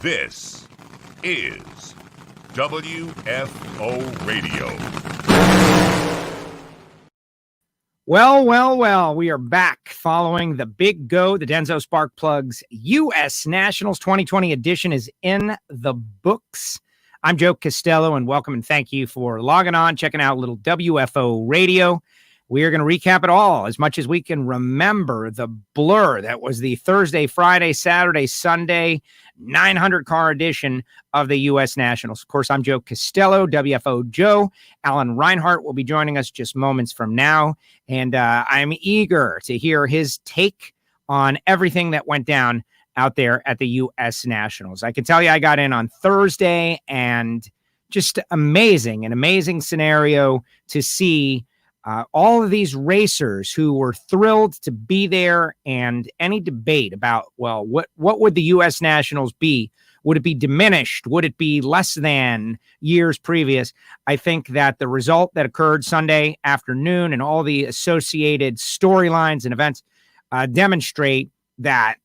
This is WFO Radio. Well, we are back following the big go. The DENSO Spark Plugs U.S. Nationals 2020 edition is in the books. I'm Joe Castello, and welcome and thank you for logging on, checking out a little WFO Radio. We are going to recap it all as much as we can remember the blur that was the Thursday, Friday, Saturday, Sunday 900-car edition of the U.S. Nationals. Of course, I'm Joe Castello, WFO Joe. Alan Reinhart will be joining us just moments from now, and I'm eager to hear his take on everything that went down out there at the U.S. Nationals. I can tell you I got in on Thursday, and just an amazing scenario to see all of these racers who were thrilled to be there, and any debate about, well, what would the U.S. Nationals be? Would it be diminished? Would it be less than years previous? I think that the result that occurred Sunday afternoon and all the associated storylines and events demonstrate that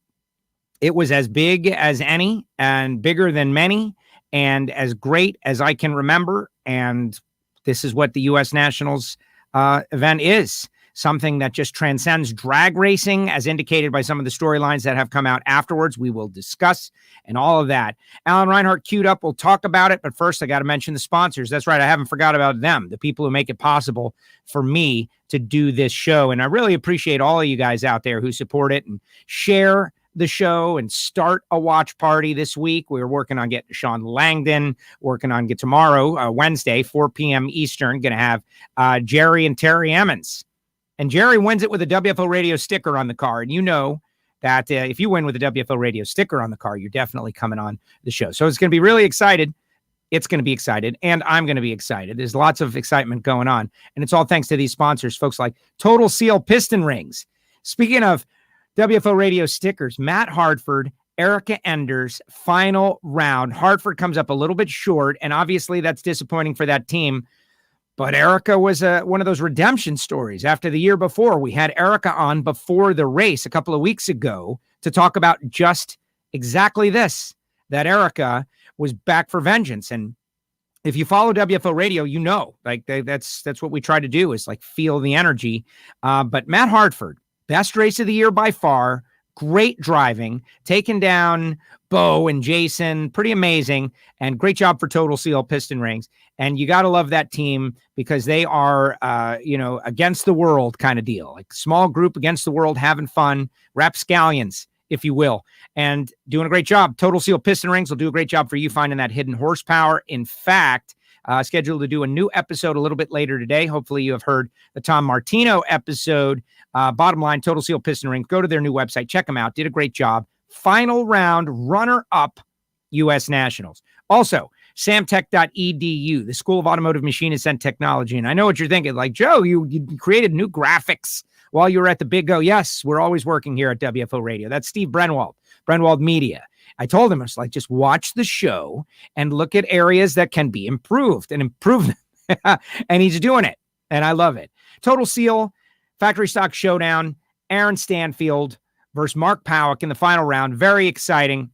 it was as big as any and bigger than many and as great as I can remember. And this is what the U.S. Nationals event is, something that just transcends drag racing, as indicated by some of the storylines that have come out afterwards. We will discuss and all of that. Alan Reinhart queued up. We'll talk about it. But first, I got to mention the sponsors. That's right. I haven't forgot about them, the people who make it possible for me to do this show. And I really appreciate all of you guys out there who support it and share the show and start a watch party this week. We're working on getting Sean Langdon, working on tomorrow, Wednesday, 4 p.m. Eastern, going to have Jerry and Terry Emmons. And Jerry wins it with a WFO Radio sticker on the car. And you know that if you win with a WFO Radio sticker on the car, you're definitely coming on the show. So it's going to be really excited. It's going to be excited, and I'm going to be excited. There's lots of excitement going on, and it's all thanks to these sponsors, folks like Total Seal Piston Rings. Speaking of WFO Radio stickers, Matt Hartford, Erica Enders, final round. Hartford comes up a little bit short, and obviously that's disappointing for that team. But Erica was one of those redemption stories. After the year before, we had Erica on before the race a couple of weeks ago to talk about just exactly this, that Erica was back for vengeance. And if you follow WFO Radio, you know, like that's what we try to do, is like feel the energy. But Matt Hartford, best race of the year by far, great driving, taking down Bo and Jason, pretty amazing, and great job for Total Seal Piston Rings. And you got to love that team because they are, against the world kind of deal, like small group against the world, having fun, rapscallions, if you will, and doing a great job. Total Seal Piston Rings will do a great job for you finding that hidden horsepower. In fact, scheduled to do a new episode a little bit later today. Hopefully you have heard the Tom Martino episode. Bottom line, Total Seal Piston Rings. Go to their new website. Check them out. Did a great job. Final round runner-up U.S. Nationals. Also, samtech.edu, the School of Automotive Machinist and Technology. And I know what you're thinking. Like, Joe, you created new graphics while you were at the big go. Yes, we're always working here at WFO Radio. That's Steve Brenwald Media. I told him, I was like, just watch the show and look at areas that can be improved and improve them. And he's doing it. And I love it. Total Seal, Factory Stock Showdown, Aaron Stanfield versus Mark Powick in the final round. Very exciting.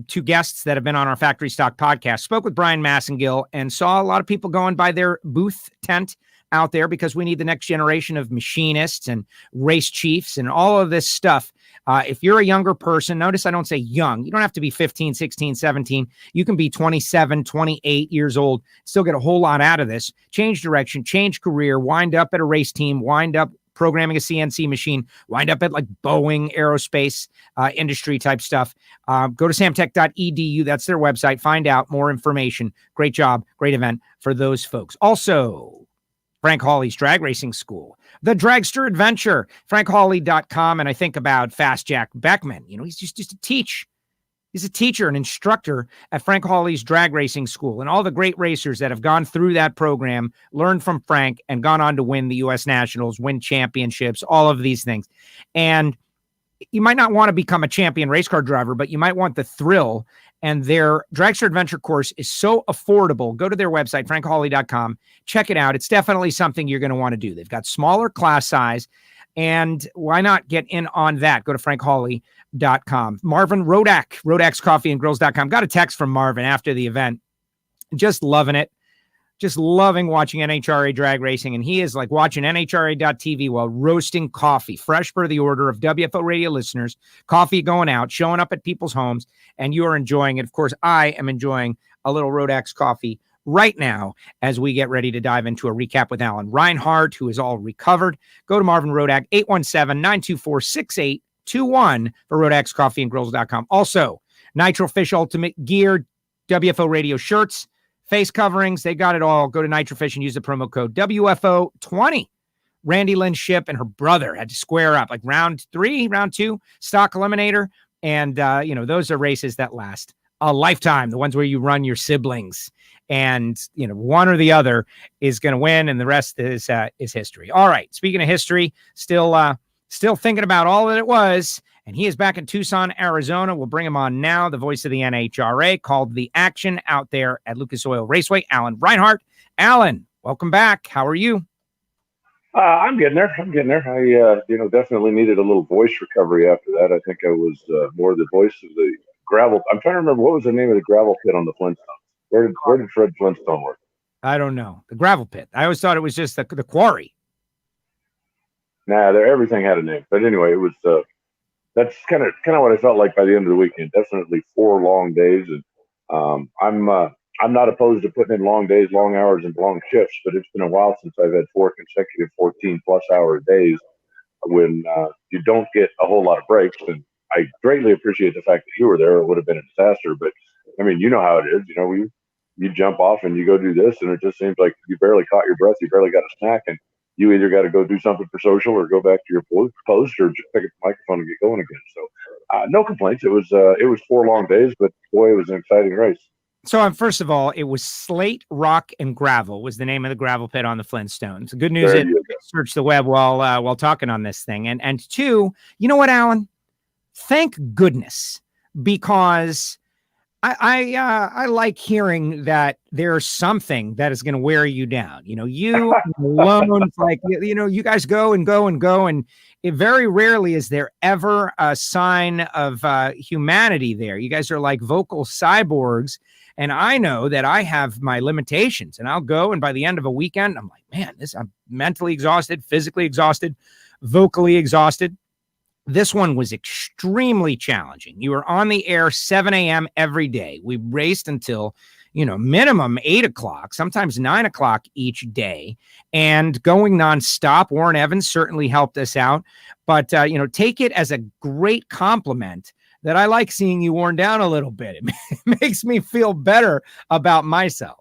Two guests that have been on our Factory Stock podcast. Spoke with Brian Massengill and saw a lot of people going by their booth tent out there because we need the next generation of machinists and race chiefs and all of this stuff. If you're a younger person, notice I don't say young. You don't have to be 15, 16, 17. You can be 27, 28 years old, still get a whole lot out of this. Change direction, change career, wind up at a race team, wind up programming a CNC machine, wind up at like Boeing aerospace industry type stuff. Go to samtech.edu. That's their website. Find out more information. Great job. Great event for those folks. Also, Frank Hawley's Drag Racing School, the Dragster Adventure, frankhawley.com. And I think about Fast Jack Beckman. You know, he's just to teach. He's a teacher, an instructor at Frank Hawley's Drag Racing School. And all the great racers that have gone through that program, learned from Frank, and gone on to win the U.S. Nationals, win championships, all of these things. And you might not want to become a champion race car driver, but you might want the thrill. And their Dragster Adventure course is so affordable. Go to their website, frankhawley.com. Check it out. It's definitely something you're going to want to do. They've got smaller class size, And why not get in on that? Go to frankhawley.com. Marvin Rodak, rodakscoffeeandgrills.com. Got a text from Marvin after the event. Just loving it. Just loving watching NHRA drag racing. And he is like watching NHRA.tv while roasting coffee, fresh per the order of WFO radio listeners, coffee going out, showing up at people's homes, and you are enjoying it. Of course, I am enjoying a little Rodax coffee right now as we get ready to dive into a recap with Alan Reinhart, who is all recovered. Go to Marvin Rodak, 817-924-6821 for rodakscoffeeandgrills.com. Also, Nitro Fish Ultimate Gear, WFO radio shirts, face coverings, they got it all. Go to Nitrofish and use the promo code WFO20. Randy Lynn Ship and her brother had to square up like round 2, stock eliminator. And, those are races that last a lifetime, the ones where you run your siblings and, one or the other is going to win and the rest is history. All right. Speaking of history, still thinking about all that it was. And he is back in Tucson, Arizona. We'll bring him on now, the voice of the NHRA, called The Action out there at Lucas Oil Raceway, Alan Reinhart. Alan, welcome back. How are you? I'm getting there. I, definitely needed a little voice recovery after that. I think I was more the voice of the gravel. I'm trying to remember what was the name of the gravel pit on the Flintstones. Where did Fred Flintstone work? I don't know. The gravel pit. I always thought it was just the quarry. Nah, everything had a name. But anyway, it was that's kind of what I felt like by the end of the weekend. Definitely 4 long days, and I'm not opposed to putting in long days, long hours, and long shifts. But it's been a while since I've had 4 consecutive 14-plus-hour days when you don't get a whole lot of breaks. And I greatly appreciate the fact that you were there. It would have been a disaster, but I mean, you know how it is. You jump off and you go do this, and it just seems like you barely caught your breath. You barely got a snack, and you either got to go do something for social or go back to your post or just pick up the microphone and get going again. So no complaints. It was 4 long days, but boy, it was an exciting race. So first of all, it was Slate, Rock, and Gravel was the name of the gravel pit on the Flintstones. Good news is search the web while talking on this thing. And 2, you know what, Alan? Thank goodness, because I like hearing that there's something that is going to wear you down. You alone, like, you guys go, and it very rarely is there ever a sign of humanity there. You guys are like vocal cyborgs. And I know that I have my limitations, and I'll go, and by the end of a weekend, I'm like, man, I'm mentally exhausted, physically exhausted, vocally exhausted. This one was extremely challenging. You were on the air 7 a.m. every day. We raced until, minimum 8 o'clock, sometimes 9 o'clock each day, and going nonstop. Warren Evans certainly helped us out, but, take it as a great compliment that I like seeing you worn down a little bit. It makes me feel better about myself.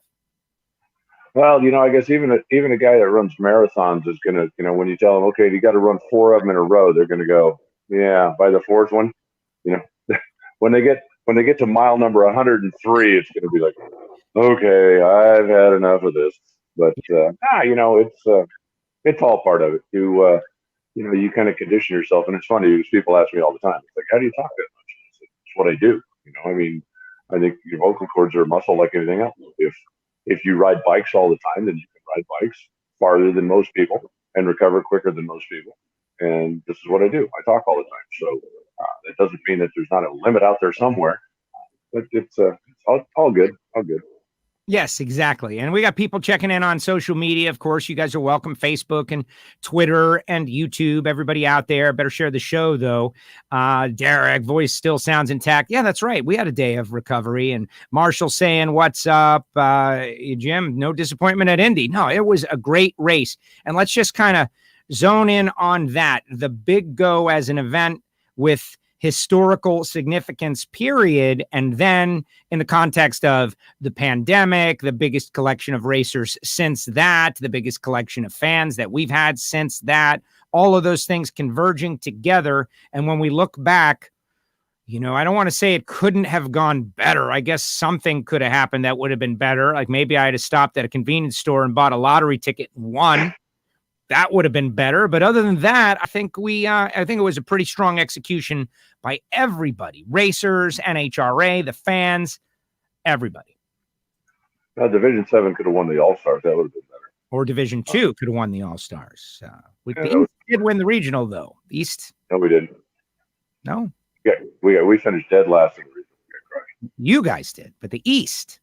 Well, I guess even a guy that runs marathons is going to, when you tell them, okay, you got to run 4 of them in a row, they're going to go, yeah, by the 4th one, when they get to mile number 103, it's going to be like, okay, I've had enough of this. But it's all part of it. You kind of condition yourself, and it's funny because people ask me all the time, it's like, how do you talk that much? It's what I do. I think your vocal cords are a muscle like anything else. If you ride bikes all the time, then you can ride bikes farther than most people and recover quicker than most people. And this is what I do. I talk all the time. So that doesn't mean that there's not a limit out there somewhere, but it's all good. All good. Yes, exactly. And we got people checking in on social media. Of course, you guys are welcome. Facebook and Twitter and YouTube. Everybody out there, better share the show, though. Derek, voice still sounds intact. Yeah, that's right. We had a day of recovery. And Marshall saying, what's up, Jim? No disappointment at Indy. No, it was a great race. And let's just kind of zone in on that. The Big Go as an event with historical significance, period. And then in the context of the pandemic, the biggest collection of racers since that, the biggest collection of fans that we've had since that, all of those things converging together. And when we look back, I don't want to say it couldn't have gone better. I guess something could have happened that would have been better. Like maybe I had stopped at a convenience store and bought a lottery ticket and won. That would have been better. But other than that, I think it was a pretty strong execution by everybody, racers, NHRA, the fans, everybody. Division 7 could have won the All-Stars. That would have been better. Or Division 2 could have won the All-Stars. did win the regional, though. East. No, we didn't. No. Yeah, we finished dead last in the regional. You guys did, but the East.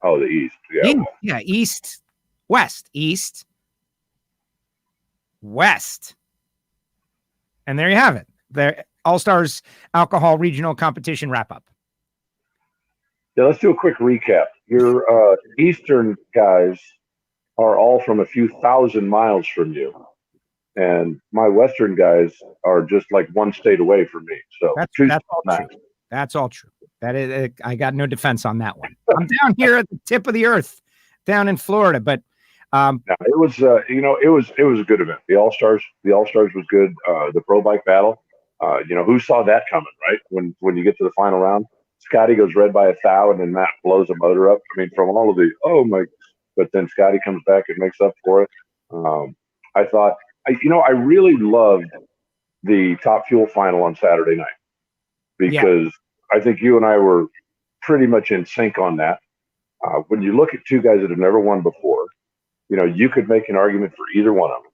Oh, the East. Yeah. Yeah, East, West, East, West. And there you have it. The All-Stars Alcohol Regional Competition wrap-up. Yeah, let's do a quick recap. Your Eastern guys are all from a few thousand miles from you. And my Western guys are just like one state away from me. So that's all true. That's all true. That is, I got no defense on that one. I'm down here at the tip of the earth, down in Florida. But no, it was, it was a good event. The All Stars was good. The Pro Bike Battle, who saw that coming, right? When you get to the final round, Scotty goes red by 1,000, and then Matt blows a motor up. I mean, from all of the but then Scotty comes back and makes up for it. I thought, I really loved the Top Fuel final on Saturday night because I think you and I were pretty much in sync on that. When you look at two guys that have never won before, you could make an argument for either one of them.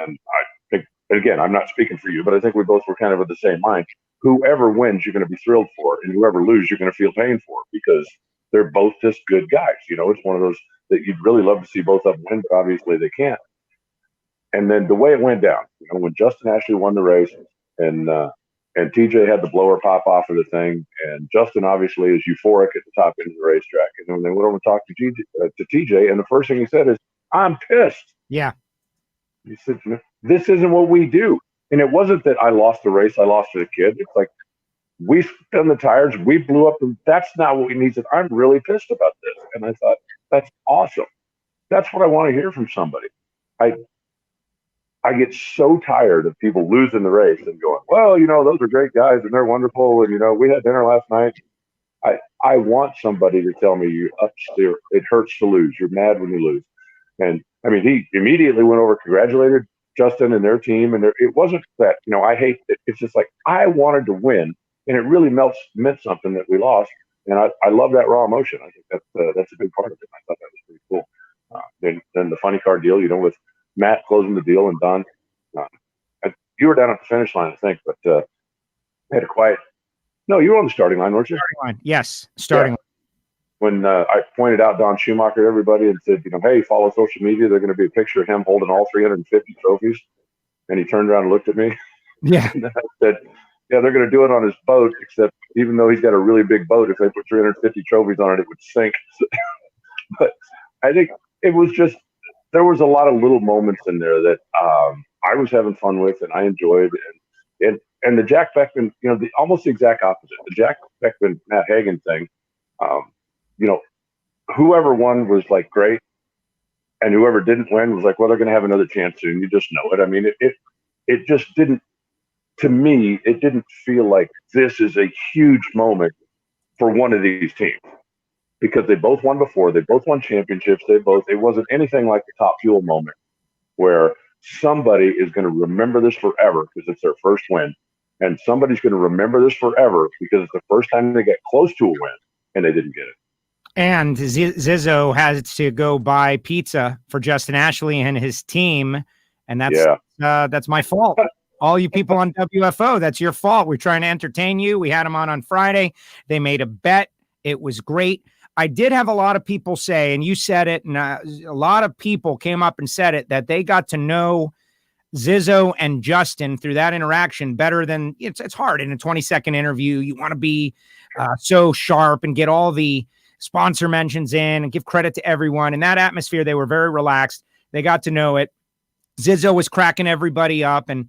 And I think, again, I'm not speaking for you, but I think we both were kind of of the same mind. Whoever wins, you're going to be thrilled for, and whoever loses, you're going to feel pain for, because they're both just good guys. It's one of those that you'd really love to see both of them win, but obviously they can't. And then the way it went down, when Justin Ashley won the race, and TJ had the blower pop off of the thing, and Justin obviously is euphoric at the top end of the racetrack. And then they went over and talked to TJ, and the first thing he said is, "I'm pissed." Yeah. He said, "This isn't what we do." And it wasn't that I lost the race, I lost to the kid. It's like, we spun the tires, we blew up, and that's not what we need. I'm really pissed about this. And I thought, that's awesome. That's what I want to hear from somebody. I get so tired of people losing the race and going, well, those are great guys and they're wonderful. And, we had dinner last night. I want somebody to tell me you're upstairs. It hurts to lose. You're mad when you lose. And I mean, he immediately went over, congratulated Justin and their team. And it wasn't that, I hate it. It's just like, I wanted to win. And it really meant something that we lost. And I love that raw emotion. I think that's a big part of it. I thought that was pretty cool. Then the funny car deal, with Matt closing the deal and Don. You were down at the finish line, I think, but had a quiet. No, you were on the starting line, weren't you? Starting line, yes, starting line. When I pointed out Don Schumacher to everybody and said, hey, follow social media. There's going to be a picture of him holding all 350 trophies. And he turned around and looked at me. Yeah. And I said, yeah, they're going to do it on his boat, except even though he's got a really big boat, if they put 350 trophies on it, it would sink. But I think it was just, there was a lot of little moments in there that I was having fun with and I enjoyed. And the Jack Beckman, almost the exact opposite. The Jack Beckman, Matt Hagan thing, whoever won was like great. And whoever didn't win was like, well, they're going to have another chance soon. You just know it. I mean, it just didn't, to me, it didn't feel like this is a huge moment for one of these teams, because they both won before. They both won championships. It wasn't anything like the Top Fuel moment where somebody is going to remember this forever because it's their first win. And somebody's going to remember this forever because it's the first time they get close to a win and they didn't get it. And Zizzo has to go buy pizza for Justin Ashley and his team. And that's my fault. All you people on WFO, that's your fault. We're trying to entertain you. We had them on Friday. They made a bet. It was great. I did have a lot of people say, and you said it, and a lot of people came up and said it, that they got to know Zizzo and Justin through that interaction better than it's hard in a 20-second interview. You want to be so sharp and get all the sponsor mentions in and give credit to everyone. In that atmosphere, they were very relaxed. They got to know it. Zizzo was cracking everybody up. And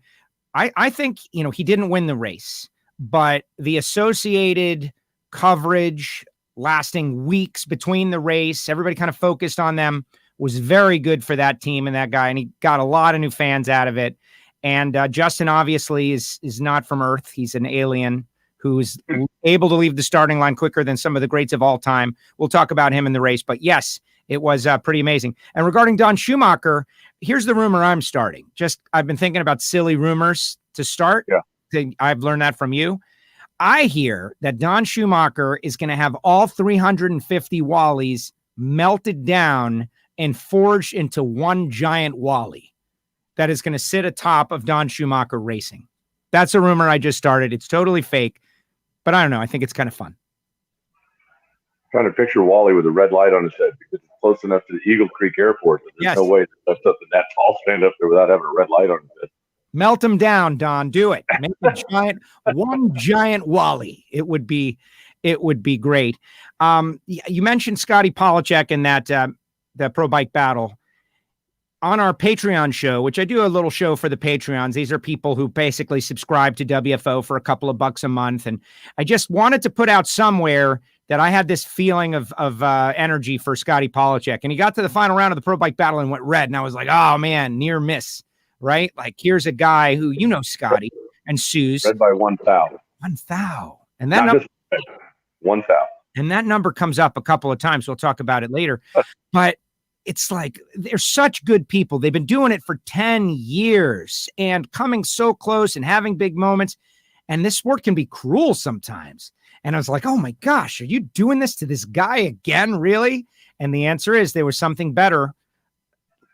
I think, he didn't win the race, but the associated coverage lasting weeks between the race, everybody kind of focused on them, was very good for that team and that guy. And he got a lot of new fans out of it. And Justin obviously is not from Earth. He's an alien who's able to leave the starting line quicker than some of the greats of all time. We'll talk about him in the race, but yes, it was pretty amazing. And regarding Don Schumacher, here's the rumor I'm starting. I've been thinking about silly rumors to start. Yeah. I've learned that from you. I hear that Don Schumacher is going to have all 350 Wallies melted down and forged into one giant Wally. that is going to sit atop of Don Schumacher Racing. That's a rumor I just started. It's totally fake, but I don't know. I think it's kind of fun. Trying to picture Wally with a red light on his head because it's close enough to the Eagle Creek Airport. There's no way that something that tall stand up there without having a red light on his head. Melt him down, Don. Do it. Make one giant Wally. It would be great. You mentioned Scotty Polachek in that Pro Bike Battle. On our Patreon show, which I do a little show for the Patreons. These are people who basically subscribe to WFO for a couple of bucks a month. And I just wanted to put out somewhere that I had this feeling of energy for Scotty Polachek. And he got to the final round of the Pro Bike Battle and went red. And I was like, oh man, near miss, right? Like here's a guy who, Scotty and Sue's. Red by 1 thou. 1 thou. And that number, 1 thou. And that number comes up a couple of times. We'll talk about it later. But it's like they're such good people. They've been doing it for 10 years and coming so close and having big moments. And this sport can be cruel sometimes. And I was like, oh my gosh, are you doing this to this guy again? Really? And the answer is there was something better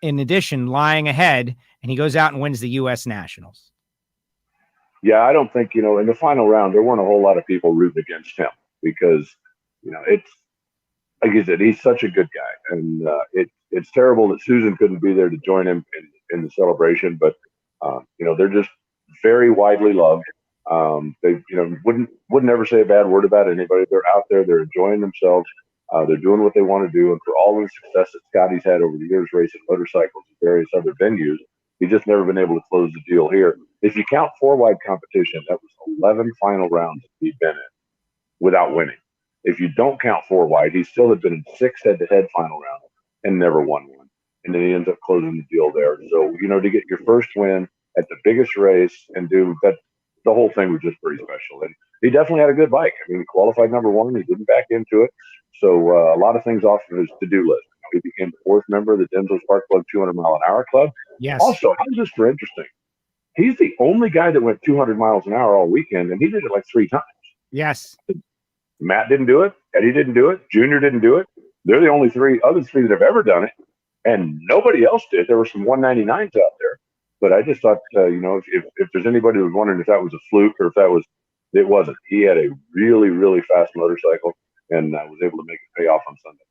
in addition lying ahead. And he goes out and wins the U.S. Nationals. Yeah, I don't think, in the final round, there weren't a whole lot of people rooting against him because, it's, like you said, he's such a good guy. And it's terrible that Susan couldn't be there to join him in the celebration, but, they're just very widely loved. They, wouldn't ever say a bad word about anybody. They're out there, they're enjoying themselves. They're doing what they want to do. And for all the success that Scotty's had over the years racing motorcycles and various other venues, he's just never been able to close the deal here. If you count 4-wide competition, that was 11 final rounds he'd been in without winning. If you don't count 4-wide, he still had been in 6 head-to-head final rounds and never won one. And then he ends up closing the deal there. So, to get your first win at the biggest race and do that, the whole thing was just pretty special. And he definitely had a good bike. I mean, he qualified number 1. He didn't back into it. So a lot of things off of his to-do list. He became the 4th member of the DENSO Spark Plug 200-mile-an-hour club. Yes. Also, just for interesting, he's the only guy that went 200 miles an hour all weekend, and he did it like 3 times. Yes. Matt didn't do it. Eddie didn't do it. Junior didn't do it. They're the only other three that have ever done it, and nobody else did. There were some 199s out there, but I just thought, if there's anybody who was wondering if that was a fluke or if it wasn't. He had a really, really fast motorcycle, and was able to make it pay off on Sunday.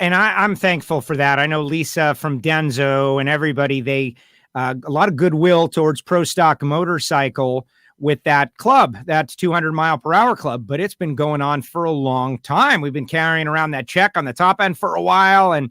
And I'm thankful for that. I know Lisa from DENSO and everybody, they a lot of goodwill towards Pro Stock Motorcycle with that club, that 200-mile-per-hour club, but it's been going on for a long time. We've been carrying around that check on the top end for a while, and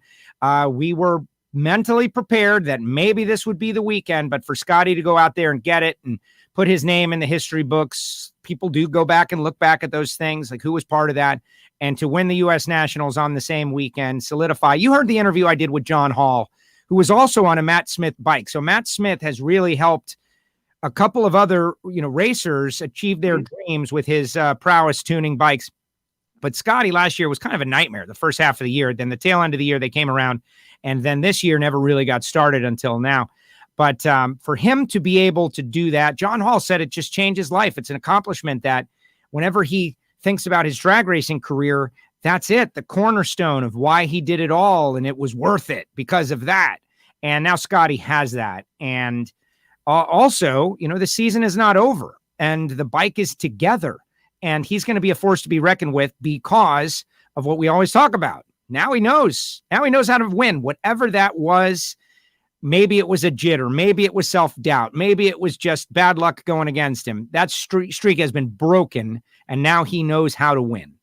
we were mentally prepared that maybe this would be the weekend, but for Scotty to go out there and get it and put his name in the history books, people do go back and look back at those things, like who was part of that, and to win the U.S. Nationals on the same weekend, solidify. You heard the interview I did with John Hall, who was also on a Matt Smith bike. So Matt Smith has really helped a couple of other, racers achieve their dreams with his prowess tuning bikes. But Scotty last year was kind of a nightmare the first half of the year. Then the tail end of the year, they came around. And then this year never really got started until now. But for him to be able to do that, John Hall said it just changed his life. It's an accomplishment that whenever he thinks about his drag racing career, that's it, the cornerstone of why he did it all. And it was worth it because of that. And now Scotty has that. And also, the season is not over and the bike is together. And he's going to be a force to be reckoned with because of what we always talk about. Now he knows how to win, whatever that was. Maybe it was a jitter. Maybe it was self-doubt. Maybe it was just bad luck going against him. That streak has been broken, and now he knows how to win.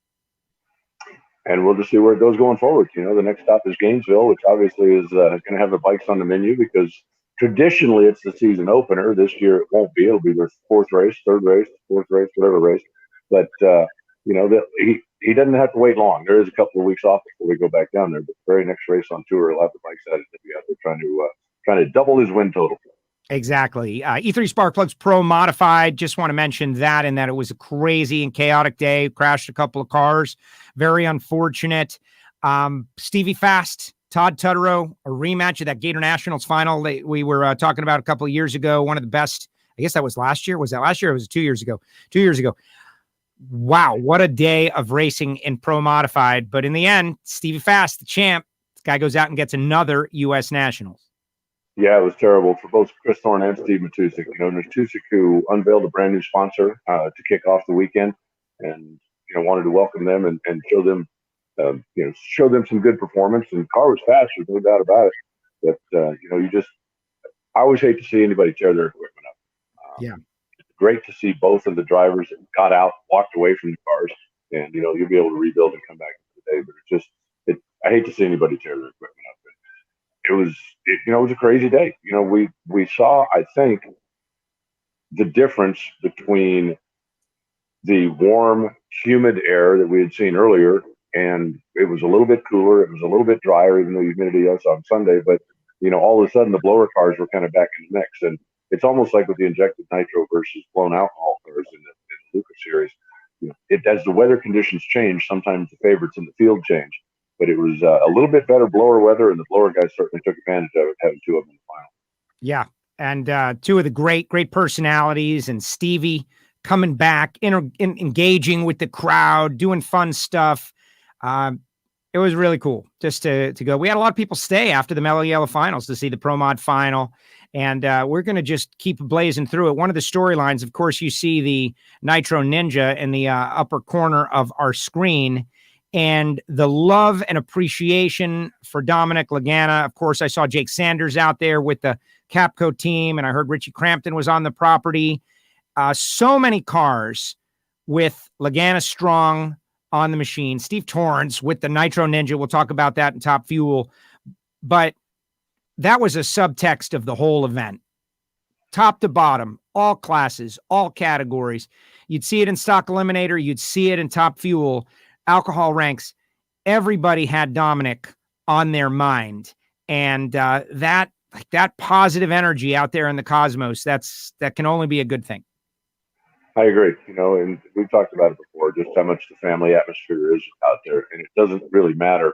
And we'll just see where it goes going forward. The next stop is Gainesville, which obviously is going to have the bikes on the menu because traditionally it's the season opener. This year it won't be. It'll be their 4th race, 3rd race, 4th race, whatever race. But, he doesn't have to wait long. There is a couple of weeks off before we go back down there. But the very next race on tour, he'll have the bikes out to be out there trying to double his win total. Exactly. E3 Spark Plugs Pro Modified. Just want to mention that and that it was a crazy and chaotic day. Crashed a couple of cars. Very unfortunate. Stevie Fast, Todd Tutterow, a rematch of that Gator Nationals final we were talking about a couple of years ago. One of the best. I guess that was last year. Was that last year? It was 2 years ago. 2 years ago. Wow, what a day of racing in Pro Modified. But in the end, Stevie Fast, the champ, this guy goes out and gets another U.S. Nationals. Yeah, it was terrible for both Chris Thorne and Steve Matusik. Matusik, who unveiled a brand new sponsor to kick off the weekend, and wanted to welcome them and show them, show them some good performance. And the car was fast, there's no doubt about it. But I always hate to see anybody tear their equipment up. Yeah. It's great to see both of the drivers that got out, walked away from the cars, and you'll be able to rebuild and come back into the day. But I hate to see anybody tear their equipment up. It was a crazy day. We saw, I think, the difference between the warm, humid air that we had seen earlier, and it was a little bit cooler. It was a little bit drier, even though humidity was on Sunday. But all of a sudden, the blower cars were kind of back in the mix, and it's almost like with the injected nitro versus blown alcohol cars in the Lucas series. As the weather conditions change, sometimes the favorites in the field change. But it was a little bit better blower weather, and the blower guys certainly took advantage of it, having two of them in the final. Yeah, and two of the great personalities, and Stevie coming back, engaging with the crowd, doing fun stuff. It was really cool just to go. We had a lot of people stay after the Mellow Yellow finals to see the Pro Mod final, and we're going to just keep blazing through it. One of the storylines, of course, you see the Nitro Ninja in the upper corner of our screen. And the love and appreciation for Dominic Lagana. Of course, I saw Jake Sanders out there with the Capco team, and I heard Richie Crampton was on the property. So many cars with Lagana Strong on the machine. Steve Torrance with the Nitro Ninja. We'll talk about that in Top Fuel. But that was a subtext of the whole event. Top to bottom, all classes, all categories. You'd see it in Stock Eliminator. You'd see it in Top Fuel. Alcohol ranks, everybody had Dominic on their mind. And that positive energy out there in the cosmos, that can only be a good thing. I agree. And we've talked about it before, just how much the family atmosphere is out there. And it doesn't really matter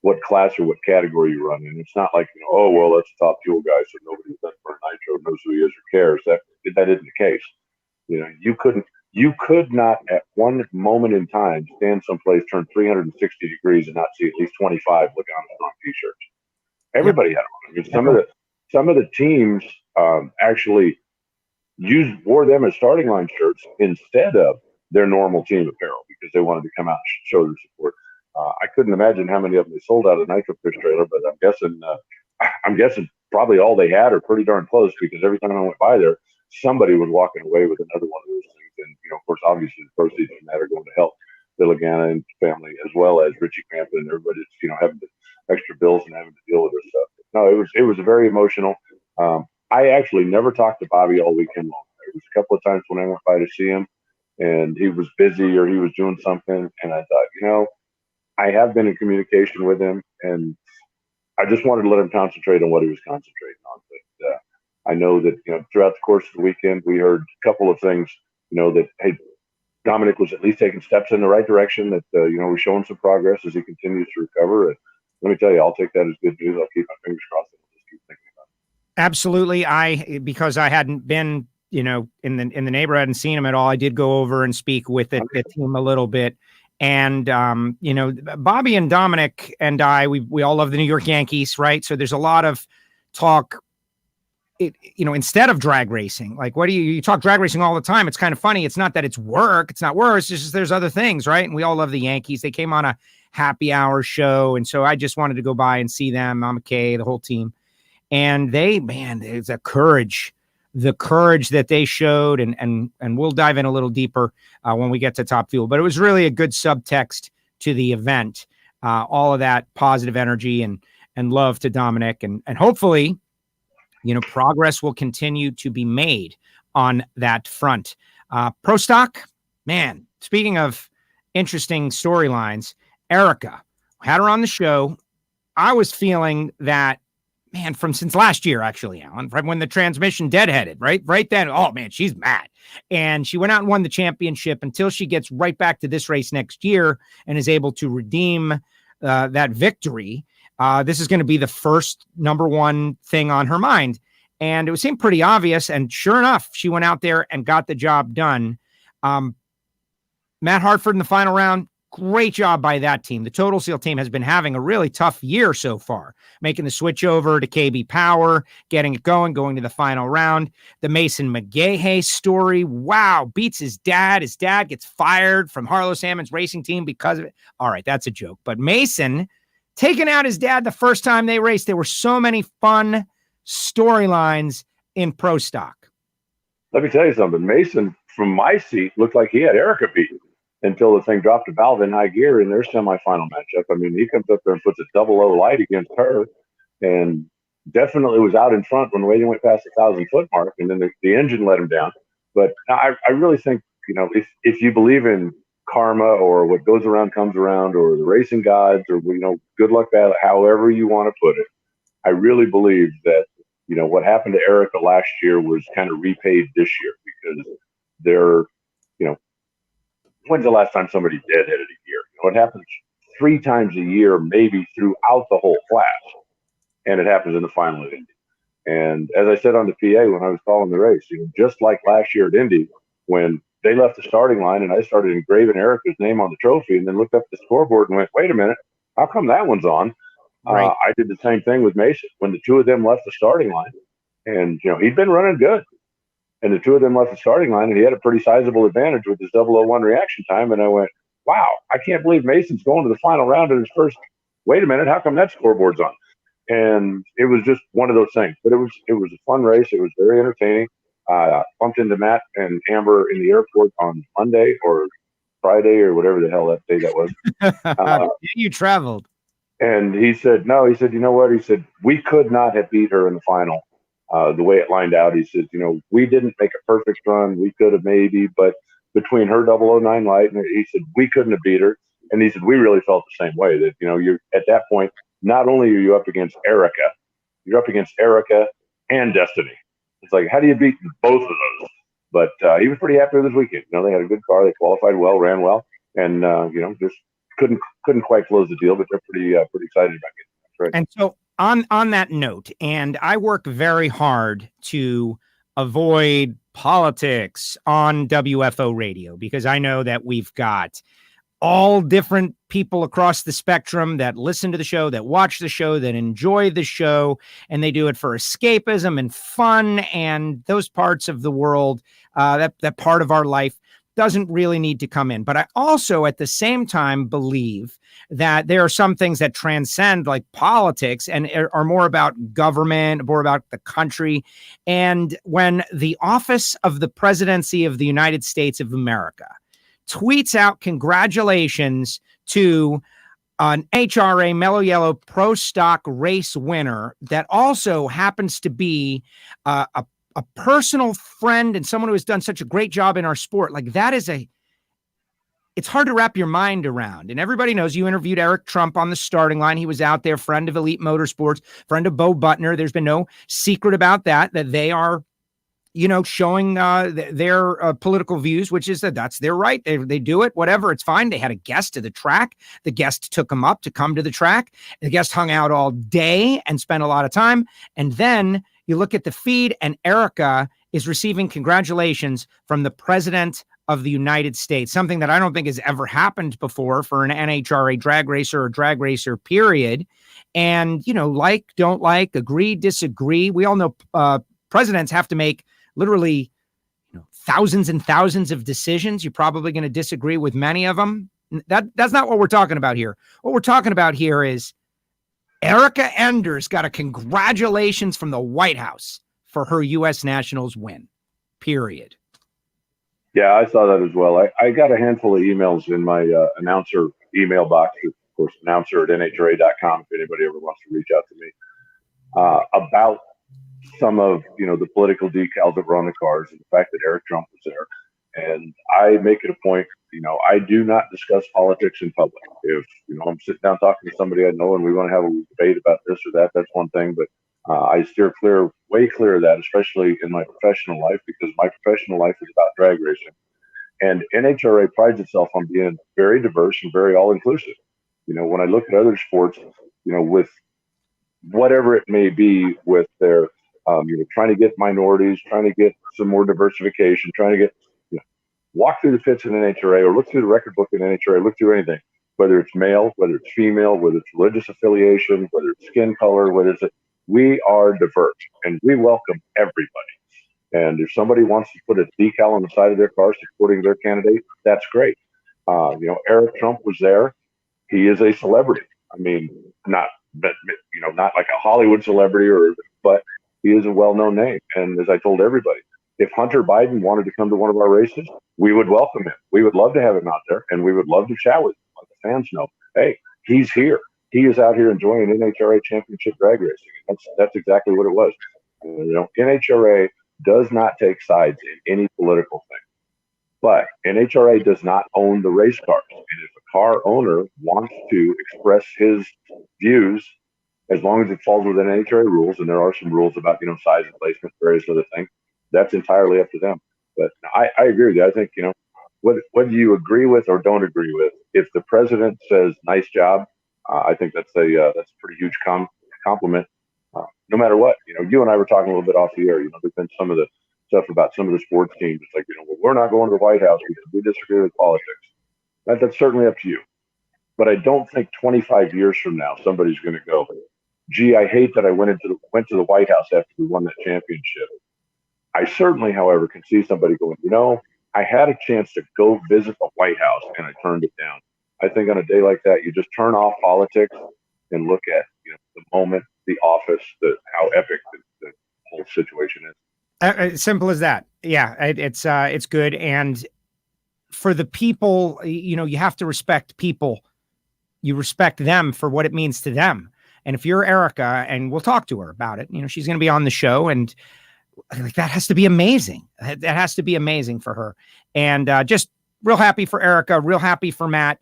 what class or what category you run in. It's not like, oh, well, that's a Top Fuel guy, so nobody who's done for Nitro knows who he is or cares. That isn't the case. You could not at one moment in time stand someplace, turn 360 degrees, and not see at least 25 Lagana on t-shirts. Everybody had them. I mean, some of the teams actually wore them as starting line shirts instead of their normal team apparel because they wanted to come out and show their support. I couldn't imagine how many of them they sold out of Nitro Fish Trailer, but I'm guessing probably all they had are pretty darn close because every time I went by there, somebody was walking away with another one of those things. And, of course, obviously the proceeds from that are going to help the Lagana and family as well as Richie Crampton and everybody that's, having the extra bills and having to deal with this stuff. But no, it was very emotional. I actually never talked to Bobby all weekend long. There was a couple of times when I went by to see him and he was busy or he was doing something. And I thought, I have been in communication with him and I just wanted to let him concentrate on what he was concentrating on. But I know that, throughout the course of the weekend, we heard a couple of things, that, hey, Dominic was at least taking steps in the right direction, that, we're showing some progress as he continues to recover. And let me tell you, I'll take that as good news. I'll keep my fingers crossed and I'll just keep thinking about it. Absolutely. Because I hadn't been, in the neighborhood, I hadn't seen him at all. I did go over and speak with the team a little bit. And, Bobby and Dominic and I, we all love the New York Yankees, right? So there's a lot of talk, instead of drag racing. Like, what do you talk drag racing all the time? It's kind of funny. It's not that it's work. It's not worse. It's just there's other things, right? And we all love the Yankees. They came on a happy hour show. And so I just wanted to go by and see them, Mama Kay, the whole team. And there's the courage that they showed. And we'll dive in a little deeper when we get to Top Fuel. But it was really a good subtext to the event. All of that positive energy and love to Dominic. And hopefully, progress will continue to be made on that front. Pro Stock, man, speaking of interesting storylines, Erica, had her on the show. I was feeling that, man, since last year, actually, Alan, right when the transmission deadheaded, right then, oh, man, she's mad. And she went out and won the championship until she gets right back to this race next year and is able to redeem that victory. This is going to be the first number one thing on her mind. And it seemed pretty obvious. And sure enough, she went out there and got the job done. Matt Hartford in the final round, Great job by that team. The Total Seal team has been having a really tough year so far, making the switch over to KB Power, getting it going to the final round. The Mason McGahey story. Wow. Beats his dad. His dad gets fired from Harlow Salmon's racing team because of it. All right. That's a joke. But Mason taking out his dad the first time they raced. There were so many fun storylines in pro stock. Let me tell you something. Mason, from my seat, looked like he had Erica beat until the thing dropped a valve in high gear in their semifinal matchup. I mean, he comes up there and puts a 00 light against her, and definitely was out in front when Wade went past the 1,000-foot mark, and then the engine let him down. But I really think, if you believe in karma or what goes around comes around, or the racing gods, or good luck, bad, however you want to put it, I really believe that what happened to Erica last year was kind of repaid this year, because they're when's the last time somebody deadheaded a year? It happens 3 times a year, maybe throughout the whole class, and it happens in the final at Indy. And as I said on the PA when I was calling the race, just like last year at Indy, when they left the starting line and I started engraving Erica's name on the trophy, and then looked up at the scoreboard and went, wait a minute, how come that one's on? Right. I did the same thing with Mason when the two of them left the starting line, and he'd been running good. And the two of them left the starting line, and he had a pretty sizable advantage with his 001 reaction time. And I went, wow, I can't believe Mason's going to the final round in his first. Wait a minute, how come that scoreboard's on? And it was just one of those things. But it was a fun race. It was very entertaining. Bumped into Matt and Amber in the airport on Monday or Friday or whatever the hell that day that was. You traveled. And he said, no, he said, you know what? He said, we could not have beat her in the final. The way it lined out, he says, we didn't make a perfect run. We could have maybe, but between her 009 light, and he said, we couldn't have beat her. And he said, we really felt the same way, that, you're at that point, not only are you up against Erica, you're up against Erica and Destiny. It's like, how do you beat both of those? But he was pretty happy with his weekend. They had a good car. They qualified well, ran well, and, just couldn't quite close the deal, but they're pretty excited about it. That's right. And so, on that note, and I work very hard to avoid politics on WFO radio, because I know that we've got all different people across the spectrum that listen to the show, that watch the show, that enjoy the show, and they do it for escapism and fun, and those parts of the world, that part of our life doesn't really need to come in. But I also, at the same time, believe that there are some things that transcend like politics and are more about government, more about the country. And when the office of the presidency of the United States of America tweets out congratulations to an NHRA Mellow Yellow Pro Stock race winner that also happens to be a personal friend and someone who has done such a great job in our sport, like that is it's hard to wrap your mind around. And everybody knows you interviewed Eric Trump on the starting line. He was out there, friend of Elite Motorsports, friend of Bo Butner. There's been no secret about that they are, showing their political views, which is that's their right. They do it, whatever. It's fine. They had a guest to the track. The guest took him up to come to the track. The guest hung out all day and spent a lot of time. And then you look at the feed, and Erica is receiving congratulations from the president of the United States, something that I don't think has ever happened before for an NHRA drag racer or drag racer, period. And, like, don't like, agree, disagree. We all know presidents have to make literally thousands and thousands of decisions. You're probably going to disagree with many of them. That's not what we're talking about here. What we're talking about here is Erica Enders got a congratulations from the White House for her U.S. Nationals win, period. Yeah, I saw that as well. I got a handful of emails in my announcer email box, of course, announcer at NHRA.com, if anybody ever wants to reach out to me, about some of, the political decals that were on the cars and the fact that Eric Trump was there. And I make it a point, I do not discuss politics in public. If, I'm sitting down talking to somebody I know and we want to have a debate about this or that, that's one thing. But I steer way clear of that, especially in my professional life, because my professional life is about drag racing. And NHRA prides itself on being very diverse and very all-inclusive. When I look at other sports, with whatever it may be, with their, trying to get minorities, trying to get some more diversification, trying to get, walk through the fits in NHRA or look through the record book in NHRA, look through anything, whether it's male, whether it's female, whether it's religious affiliation, whether it's skin color, we are diverse and we welcome everybody. And if somebody wants to put a decal on the side of their car supporting their candidate, that's great. Eric Trump was there. He is a celebrity. I mean, not like a Hollywood celebrity, but he is a well-known name. And as I told everybody, if Hunter Biden wanted to come to one of our races, we would welcome him. We would love to have him out there, and we would love to chat with him. Let the fans know, hey, he's here. He is out here enjoying NHRA championship drag racing. That's exactly what it was. NHRA does not take sides in any political thing. But NHRA does not own the race cars. And if a car owner wants to express his views, as long as it falls within NHRA rules, and there are some rules about, size and placement, various other things, that's entirely up to them. But I agree with you. I think, whether you agree with or don't agree with, if the president says, nice job, I think that's a pretty huge compliment. No matter what, you and I were talking a little bit off the air, there's been some of the stuff about some of the sports teams. It's like, well, we're not going to the White House because we disagree with politics. That's certainly up to you. But I don't think 25 years from now, somebody's going to go, gee, I hate that I went to the White House after we won that championship. I certainly, however, can see somebody going, I had a chance to go visit the White House and I turned it down. I think on a day like that, you just turn off politics and look at the moment, the office, how epic the whole situation is. Simple as that. Yeah, it's good. And for the people, you have to respect people. You respect them for what it means to them. And if you're Erica, and we'll talk to her about it, she's going to be on the show, and that has to be amazing. That has to be amazing for her. And just real happy for Erica, real happy for Matt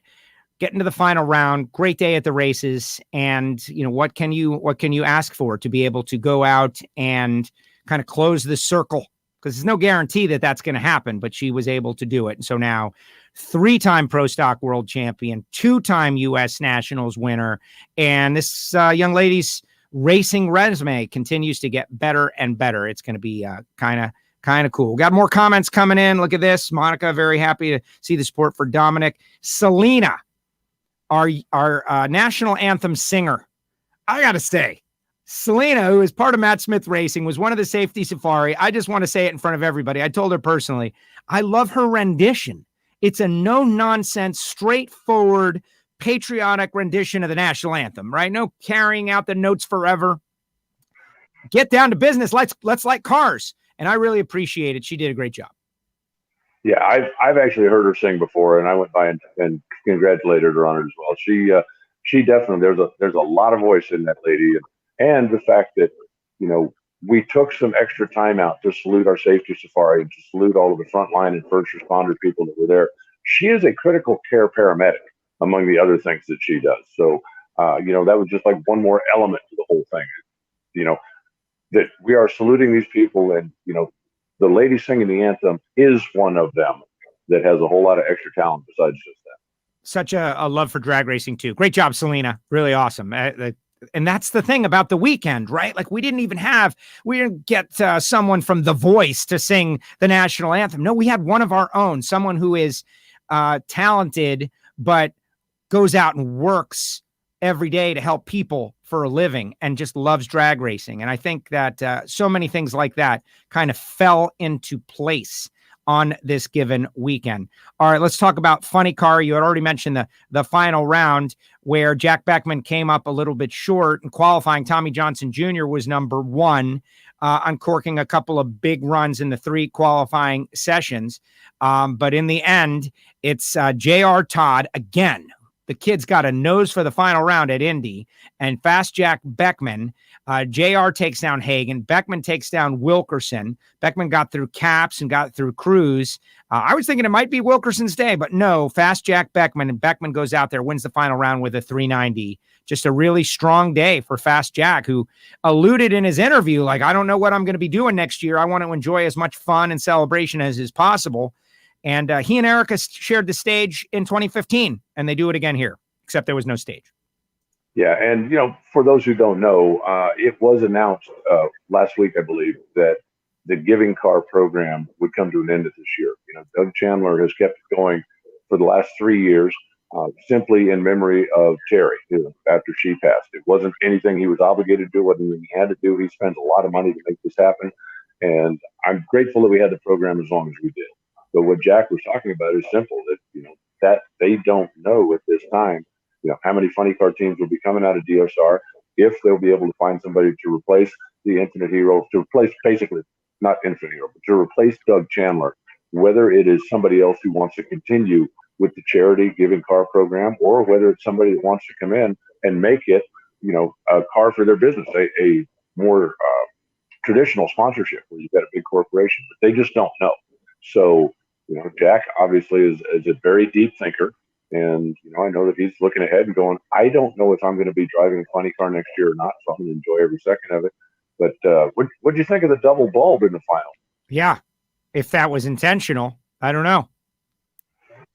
getting to the final round. Great day at the races. And, what can you ask for to be able to go out and kind of close the circle? Because there's no guarantee that that's going to happen, but she was able to do it. And so now 3-time Pro Stock World Champion, 2-time U.S. Nationals winner. And this young lady's racing resume continues to get better and better. It's going to be kind of cool. Got more comments coming in. Look at this. Monica, very happy to see the support for Dominic. Selena, our national anthem singer. I got to say, Selena, who is part of Matt Smith Racing, was one of the safety safari. I just want to say it in front of everybody. I told her personally, I love her rendition. It's a no-nonsense, straightforward, patriotic rendition of the national anthem, right? No carrying out the notes forever. Get down to business. Let's like cars. And I really appreciate it. She did a great job. Yeah, I've actually heard her sing before, and I went by and congratulated her on it as well. She definitely, there's a lot of voice in that lady. And the fact that, we took some extra time out to salute our safety safari and to salute all of the frontline and first responder people that were there. She is a critical care paramedic, among the other things that she does. So, that was just like one more element to the whole thing, that we are saluting these people. And, the lady singing the anthem is one of them that has a whole lot of extra talent besides just that. Such a love for drag racing too. Great job, Selena. Really awesome. And that's the thing about the weekend, right? Like we didn't get someone from The Voice to sing the national anthem. No, we had one of our own, someone who is talented, but goes out and works every day to help people for a living and just loves drag racing. And I think that so many things like that kind of fell into place on this given weekend. All right, let's talk about funny car. You had already mentioned the final round where Jack Beckman came up a little bit short in qualifying. Tommy Johnson Jr. was number 1, uncorking a couple of big runs in the 3 qualifying sessions. But in the end, it's J.R. Todd again. The kid's got a nose for the final round at Indy, and Fast Jack Beckman, JR takes down Hagan. Beckman takes down Wilkerson. Beckman got through Caps and got through Cruz. I was thinking it might be Wilkerson's day, but no, Fast Jack Beckman, and Beckman goes out there, wins the final round with a 390. Just a really strong day for Fast Jack, who alluded in his interview, like, I don't know what I'm going to be doing next year. I want to enjoy as much fun and celebration as is possible. And he and Erica shared the stage in 2015, and they do it again here, except there was no stage. Yeah, and, for those who don't know, it was announced last week, I believe, that the giving car program would come to an end this year. Doug Chandler has kept it going for the last 3 years, simply in memory of Terry, after she passed. It wasn't anything he was obligated to do, wasn't anything he had to do. He spent a lot of money to make this happen, and I'm grateful that we had the program as long as we did. But what Jack was talking about is simple, that they don't know at this time, how many funny car teams will be coming out of DSR, if they'll be able to find somebody to replace the Infinite Hero, to replace basically, not Infinite Hero, but to replace Doug Chandler, whether it is somebody else who wants to continue with the charity giving car program, or whether it's somebody that wants to come in and make it, a car for their business, a more traditional sponsorship where you've got a big corporation, but they just don't know. So, Jack obviously is a very deep thinker. And, I know that he's looking ahead and going, I don't know if I'm going to be driving a funny car next year or not, so I'm going to enjoy every second of it. But what'd you think of the double bulb in the final? Yeah. If that was intentional, I don't know.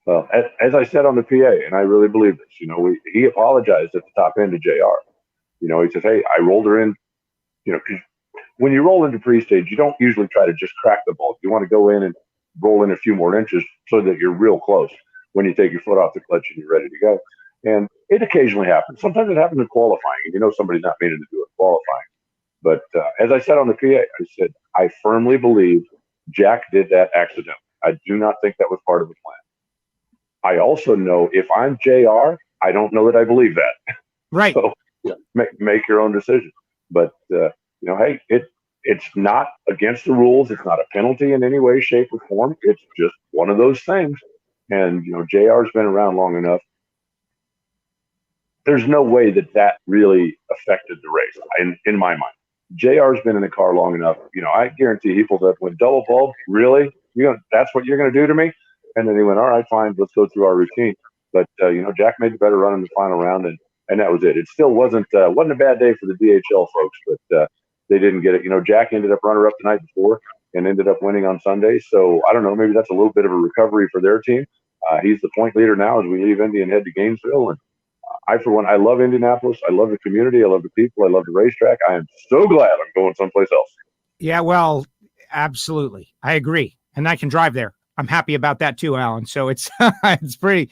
Well, as I said on the PA, and I really believe this, he apologized at the top end to JR. He says, hey, I rolled her in, because when you roll into pre-stage, you don't usually try to just crack the bulb. You want to go in and roll in a few more inches so that you're real close when you take your foot off the clutch and you're ready to go. And it occasionally happens. Sometimes it happens in qualifying, and somebody's not meaning to do it qualifying. But as I said on the PA, I said, I firmly believe Jack did that accidentally. I do not think that was part of the plan. I also know if I'm JR, I don't know that I believe that. Right. So make your own decision. But, hey, it's not against the rules. It's not a penalty in any way, shape, or form. It's just one of those things. And, JR's been around long enough. There's no way that really affected the race, in my mind. JR's been in the car long enough. I guarantee he pulled up with double bulb. Really? That's what you're going to do to me? And then he went, all right, fine, let's go through our routine. But, Jack made the better run in the final round, and that was it. It still wasn't a bad day for the DHL folks, but they didn't get it. Jack ended up runner-up the night before and ended up winning on Sunday. So, I don't know, maybe that's a little bit of a recovery for their team. He's the point leader now as we leave Indy and head to Gainesville. And I, for one, I love Indianapolis. I love the community. I love the people. I love the racetrack. I am so glad I'm going someplace else. Yeah, well, absolutely. I agree. And I can drive there. I'm happy about that too, Alan. So it's it's pretty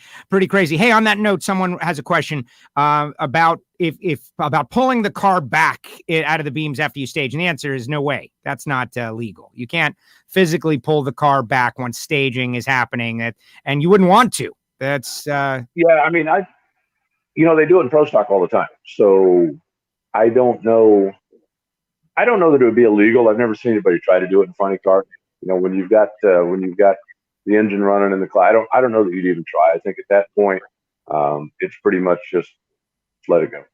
crazy. Hey, on that note, someone has a question about about pulling the car back out of the beams after you stage, and the answer is no way. That's not legal. You can't physically pull the car back once staging is happening, and you wouldn't want to. That's yeah. I mean, they do it in pro stock all the time. So I don't know that it would be illegal. I've never seen anybody try to do it in funny car. When you've got the engine running in the car, I don't know that you'd even try. I think at that point, it's pretty much just let it go.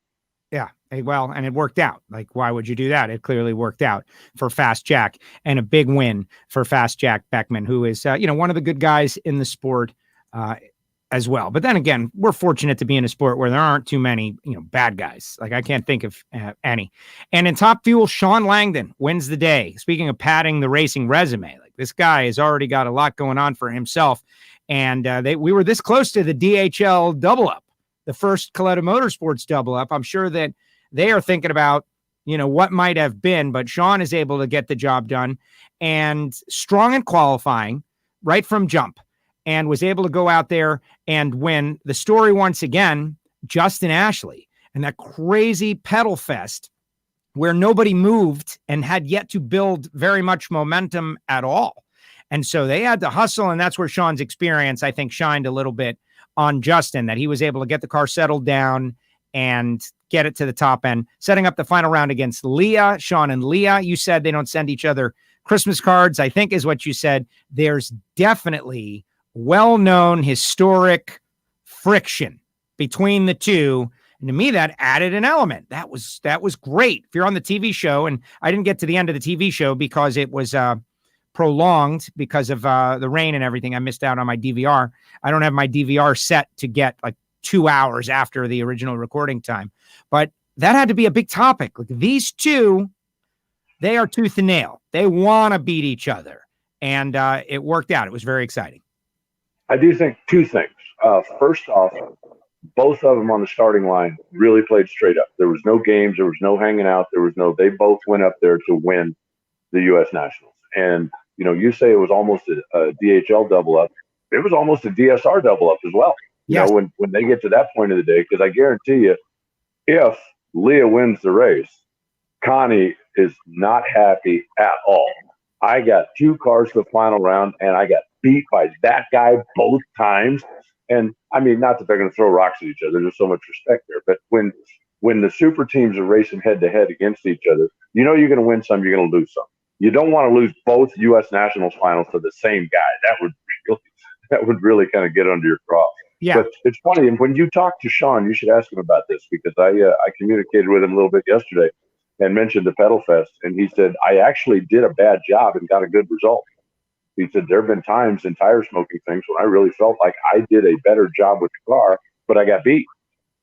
Yeah. Well, and it worked out. Like, why would you do that? It clearly worked out for Fast Jack, and a big win for Fast Jack Beckman, who is, one of the good guys in the sport as well. But then again, we're fortunate to be in a sport where there aren't too many, bad guys. Like, I can't think of any. And in Top Fuel, Sean Langdon wins the day. Speaking of padding the racing resume, like, this guy has already got a lot going on for himself. And we were this close to the DHL double up, the first Coletta Motorsports double up. I'm sure that they are thinking about, what might have been, but Sean is able to get the job done, and strong in qualifying right from jump, and was able to go out there and win. The story once again, Justin Ashley and that crazy pedal fest where nobody moved and had yet to build very much momentum at all. And so they had to hustle, and that's where Sean's experience, I think, shined a little bit on Justin, that he was able to get the car settled down and get it to the top end, setting up the final round against Leah. Sean and Leah, you said they don't send each other Christmas cards, I think is what you said. There's definitely well-known historic friction between the two. And to me, that added an element. That was great. If you're on the TV show, and I didn't get to the end of the TV show because it was prolonged because of the rain and everything. I missed out on my DVR. I don't have my DVR set to get like 2 hours after the original recording time. But that had to be a big topic. Like, these two, they are tooth and nail. They want to beat each other. And it worked out. It was very exciting. I do think two things. First off, both of them on the starting line really played straight up. There was no games. There was no hanging out. They both went up there to win the U.S. Nationals. And, you say it was almost a DHL double up. It was almost a DSR double up as well. Yes. When they get to that point of the day, because I guarantee you, if Leah wins the race, Connie is not happy at all. I got 2 cars to the final round, and I got beat by that guy both times. And I mean, not that they're going to throw rocks at each other. There's so much respect there. But when the super teams are racing head to head against each other, you're going to win some, you're going to lose some. You don't want to lose both U.S. Nationals finals to the same guy. That would really kind of get under your craw. Yeah. But it's funny. And when you talk to Sean, you should ask him about this, because I communicated with him a little bit yesterday and mentioned the Pedal Fest. And he said, I actually did a bad job and got a good result. He said, there have been times in tire smoking things when I really felt like I did a better job with the car, but I got beat.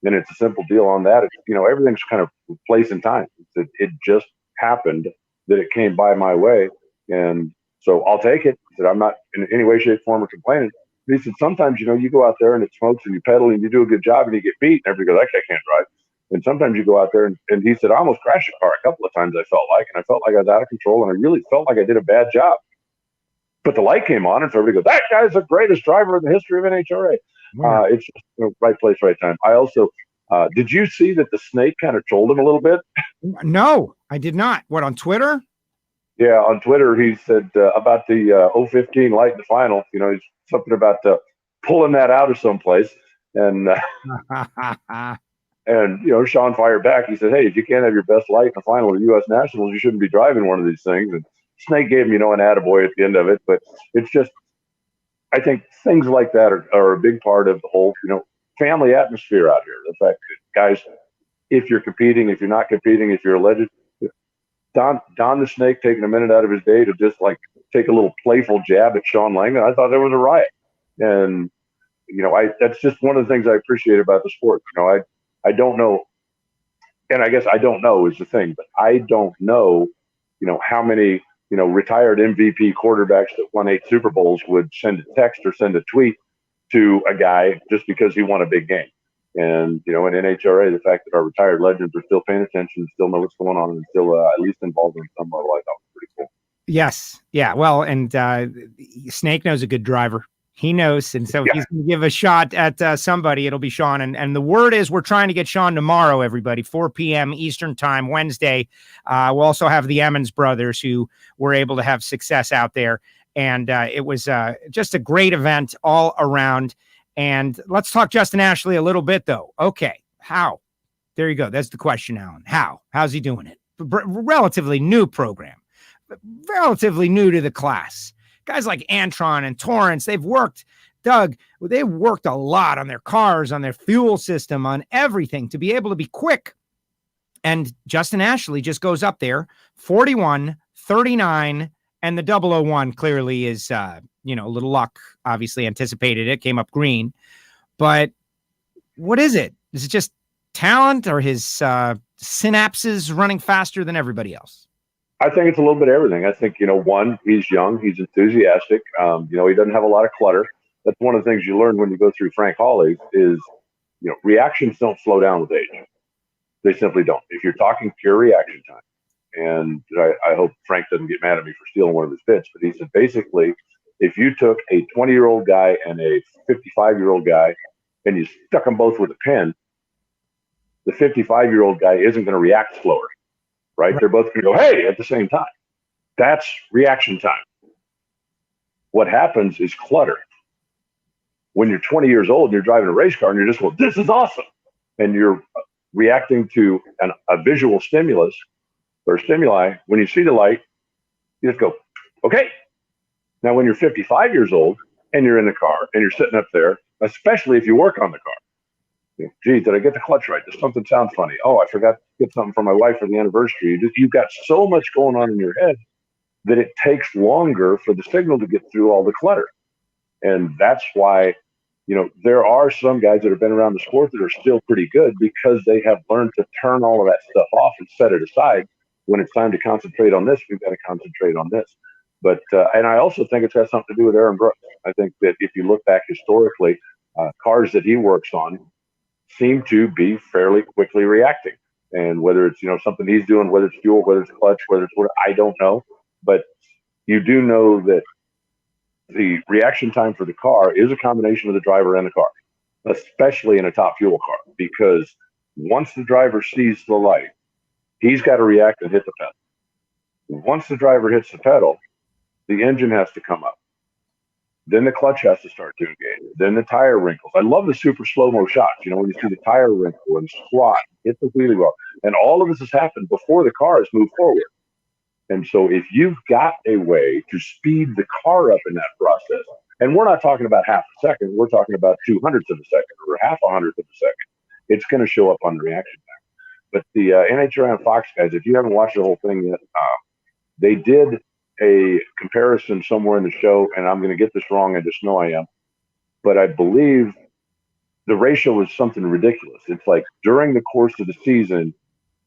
And it's a simple deal on that. It's, everything's kind of place and time. It just happened that it came by my way. And so I'll take it. He said, I'm not in any way, shape, form, or complaining. But he said, sometimes, you go out there and it smokes and you pedal and you do a good job and you get beat and everybody goes, that guy can't drive. And sometimes you go out there and he said, I almost crashed a car a couple of times, I felt like, and I felt like I was out of control and I really felt like I did a bad job. But the light came on and so everybody goes, that guy's the greatest driver in the history of NHRA. Wow. It's just right place, right time. I also, did you see that the snake kind of trolled him a little bit? No, I did not. What, on Twitter? Yeah, on Twitter, he said about the 015 light in the final, he's something about pulling that out of someplace. And, and Sean fired back. He said, hey, if you can't have your best light in the final of the U.S. Nationals, you shouldn't be driving one of these things. And Snake gave him, an attaboy at the end of it. But it's just, I think things like that are a big part of the whole, family atmosphere out here. The fact that, guys, if you're competing, if you're not competing, if you're a legend, Don the Snake taking a minute out of his day to just take a little playful jab at Sean Langdon, I thought there was a riot. And, that's just one of the things I appreciate about the sport. I don't know, and I guess I don't know is the thing, but I don't know, how many, retired MVP quarterbacks that won 8 Super Bowls would send a text or send a tweet to a guy just because he won a big game. And, in NHRA, the fact that our retired legends are still paying attention, still know what's going on, and still at least involved in some level, I thought was pretty cool. Yes. Yeah. Well, and Snake knows a good driver. He knows. And so if he's going to give a shot at somebody, it'll be Sean. And the word is we're trying to get Sean tomorrow, everybody, 4 p.m. Eastern time, Wednesday. We'll also have the Emmons brothers who were able to have success out there. And it was just a great event all around. And let's talk Justin Ashley a little bit, though. Okay. How? There you go. That's the question, Alan. How? How's he doing it? Relatively new program. Relatively new to the class. Guys like Antron and Torrance, they've worked a lot on their cars, on their fuel system, on everything to be able to be quick. And Justin Ashley just goes up there, 41, 39, and the 001 clearly is, a little luck, obviously anticipated it, came up green. But what is it? Is it just talent or his synapses running faster than everybody else? I think it's a little bit of everything. I think, one, he's young, he's enthusiastic. He doesn't have a lot of clutter. That's one of the things you learn when you go through Frank Hawley is, reactions don't slow down with age. They simply don't. If you're talking pure reaction time, and I hope Frank doesn't get mad at me for stealing one of his bits, but he said basically, if you took a 20-year-old guy and a 55-year-old guy and you stuck them both with a pen, the 55-year-old guy isn't going to react slower. Right? They're both going to go, hey, at the same time. That's reaction time. What happens is clutter. When you're 20 years old and you're driving a race car and you're just, well, this is awesome. And you're reacting to a visual stimulus or stimuli. When you see the light, you just go, okay. Now, when you're 55 years old and you're in the car and you're sitting up there, especially if you work on the car, gee, did I get the clutch right? Does something sound funny? Oh, I forgot to get something for my wife for the anniversary. You've got so much going on in your head that it takes longer for the signal to get through all the clutter. And that's why, there are some guys that have been around the sport that are still pretty good because they have learned to turn all of that stuff off and set it aside. When it's time to concentrate on this, we've got to concentrate on this. But, and I also think it's got something to do with Aaron Brooks. I think that if you look back historically, cars that he works on seem to be fairly quickly reacting. And whether it's, something he's doing, whether it's fuel, whether it's clutch, whether it's what, I don't know. But you do know that the reaction time for the car is a combination of the driver and the car, especially in a top fuel car, because once the driver sees the light, he's got to react and hit the pedal. Once the driver hits the pedal, the engine has to come up. Then the clutch has to start to engage. Then the tire wrinkles. I love the super slow-mo shots, when you see the tire wrinkle and squat, hit the wheelie bar. And all of this has happened before the car has moved forward. And so if you've got a way to speed the car up in that process, and we're not talking about half a second, we're talking about 2/100 of a second or half a hundredth of a second, it's going to show up on the reaction time. But the NHRA and Fox guys, if you haven't watched the whole thing yet, they did a comparison somewhere in the show, and I'm going to get this wrong. I just know I am. But I believe the ratio is something ridiculous. It's like during the course of the season,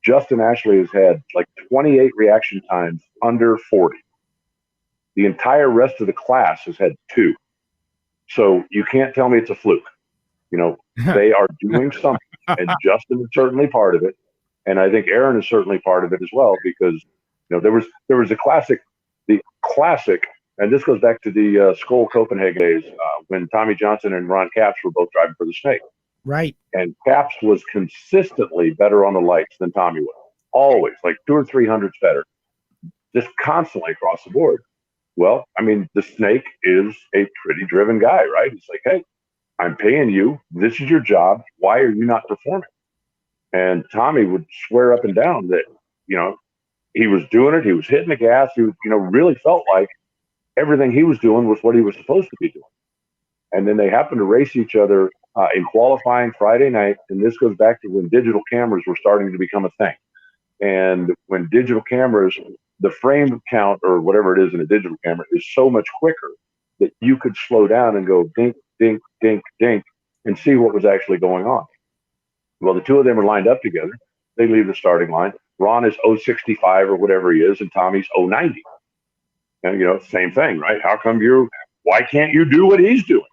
Justin Ashley has had like 28 reaction times under 40. The entire rest of the class has had 2. So you can't tell me it's a fluke. They are doing something, and Justin is certainly part of it. And I think Aaron is certainly part of it as well, because there was the classic, and this goes back to the Skoal Copenhagen days when Tommy Johnson and Ron Capps were both driving for the Snake. Right. And Capps was consistently better on the lights than Tommy was. Always, like 2 or 300s better, just constantly across the board. Well, I mean, the Snake is a pretty driven guy, right? He's like, hey, I'm paying you. This is your job. Why are you not performing? And Tommy would swear up and down that, he was doing it. He was hitting the gas. He was, really felt like everything he was doing was what he was supposed to be doing. And then they happened to race each other in qualifying Friday night. And this goes back to when digital cameras were starting to become a thing. And when digital cameras, the frame count or whatever it is in a digital camera is so much quicker that you could slow down and go dink, dink, dink, dink, and see what was actually going on. Well, the two of them are lined up together. They leave the starting line. Ron is 065 or whatever he is, and Tommy's 090. And, same thing, right? Why can't you do what he's doing?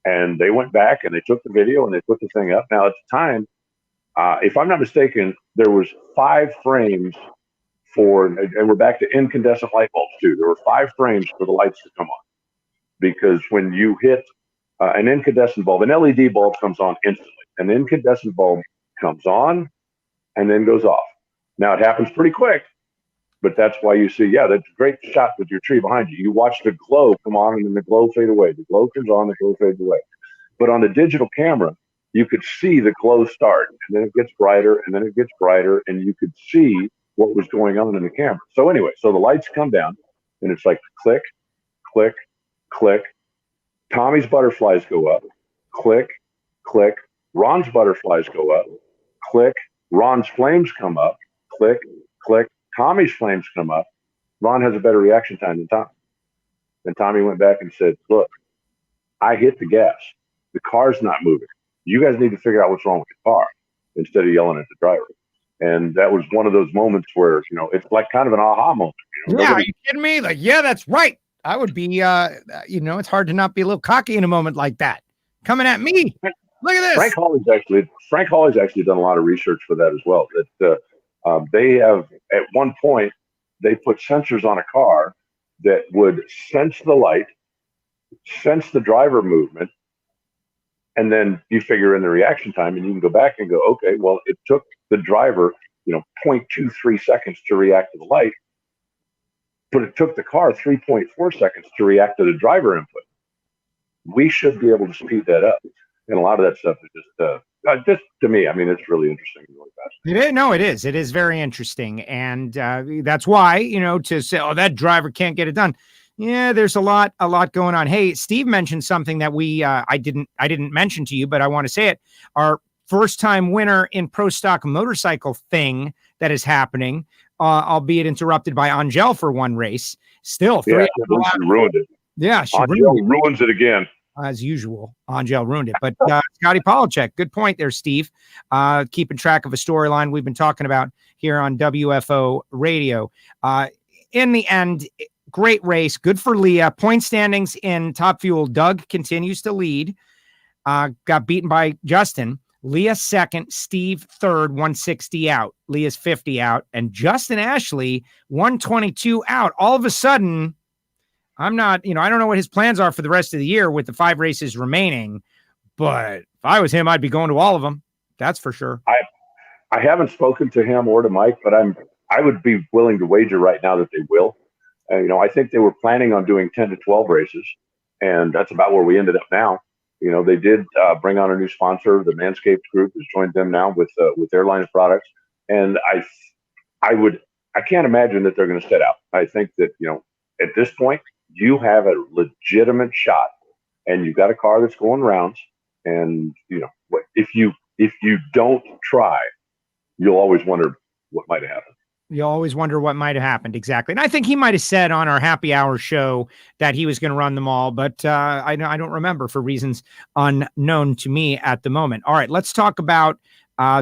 And they went back and they took the video and they put the thing up. Now, at the time, if I'm not mistaken, there was 5 frames and we're back to incandescent light bulbs too. There were 5 frames for the lights to come on, because when you hit an incandescent bulb, an LED bulb comes on instantly. An incandescent bulb comes on and then goes off. Now, it happens pretty quick, but that's why you see, that's a great shot with your tree behind you. You watch the glow come on and then the glow fade away. The glow comes on, the glow fades away. But on the digital camera, you could see the glow start, and then it gets brighter, and then it gets brighter, and you could see what was going on in the camera. So anyway, so the lights come down, and it's like click, click, click. Tommy's butterflies go up, click, click. Ron's butterflies go up, click. Ron's flames come up, click, click. Tommy's flames come up. Ron has a better reaction time than Tommy. Then Tommy went back and said, look, I hit the gas. The car's not moving. You guys need to figure out what's wrong with the car instead of yelling at the driver. And that was one of those moments where, it's like kind of an aha moment. Are you kidding me? Like, yeah, that's right. I would be, it's hard to not be a little cocky in a moment like that. Coming at me. Look at this. Frank Hawley's actually done a lot of research for that as well. That they have, at one point, they put sensors on a car that would sense the light, sense the driver movement, and then you figure in the reaction time, and you can go back and go, okay, well, it took the driver, 0.23 seconds to react to the light, but it took the car 3.4 seconds to react to the driver input. We should be able to speed that up. And a lot of that stuff is just to me, I mean, it's really interesting and really fascinating. No, it is. It is very interesting. And that's why, to say, oh, that driver can't get it done. Yeah, there's a lot going on. Hey, Steve mentioned something that I didn't mention to you, but I want to say it. Our first time winner in Pro Stock motorcycle thing that is happening, albeit interrupted by Angel for one race. Still, she ruined it. Yeah, she ruins it again. As usual, Angel ruined it. But Scotty Polachek, good point there, Steve. Keeping track of a storyline we've been talking about here on WFO radio. In the end, great race. Good for Leah. Point standings in Top Fuel. Doug continues to lead. Got beaten by Justin. Leah second. Steve third. 160 out. Leah's 50 out. And Justin Ashley 122 out. All of a sudden, I'm not, I don't know what his plans are for the rest of the year with the 5 races remaining, but if I was him, I'd be going to all of them. That's for sure. I haven't spoken to him or to Mike, but I would be willing to wager right now that they will. I think they were planning on doing 10 to 12 races, and that's about where we ended up now. They did bring on a new sponsor. The Manscaped Group has joined them now with their line of products, and I can't imagine that they're going to sit out. I think that at this point you have a legitimate shot, and you've got a car that's going rounds, and if you don't try, you'll always wonder what might have happened. You always wonder what might have happened. Exactly. And I think he might have said on our happy hour show that he was going to run them all, but I don't remember for reasons unknown to me at the moment. All right, let's talk about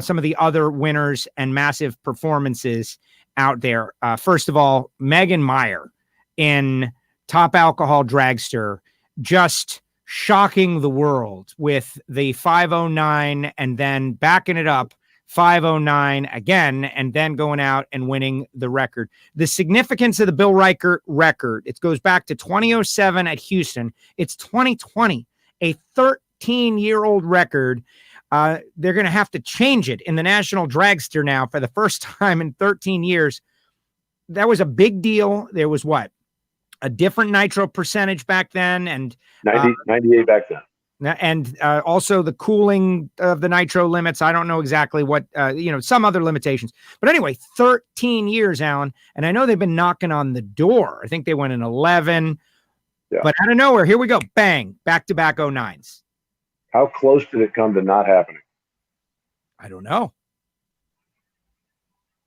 some of the other winners and massive performances out there. First of all, Megan Meyer in Top Alcohol Dragster, just shocking the world with the 509 and then backing it up 509 again, and then going out and winning the record. The significance of the Bill Reichert record, it goes back to 2007 at Houston. It's 2020, a 13-year-old record. They're going to have to change it in the National Dragster now for the first time in 13 years. That was a big deal. There was a different nitro percentage back then, and 98 back then. And also the cooling of the nitro limits. I don't know exactly what, some other limitations. But anyway, 13 years, Alan. And I know they've been knocking on the door. I think they went in 11. Yeah. But out of nowhere, here we go. Bang. Back-to-back 09s. How close did it come to not happening? I don't know.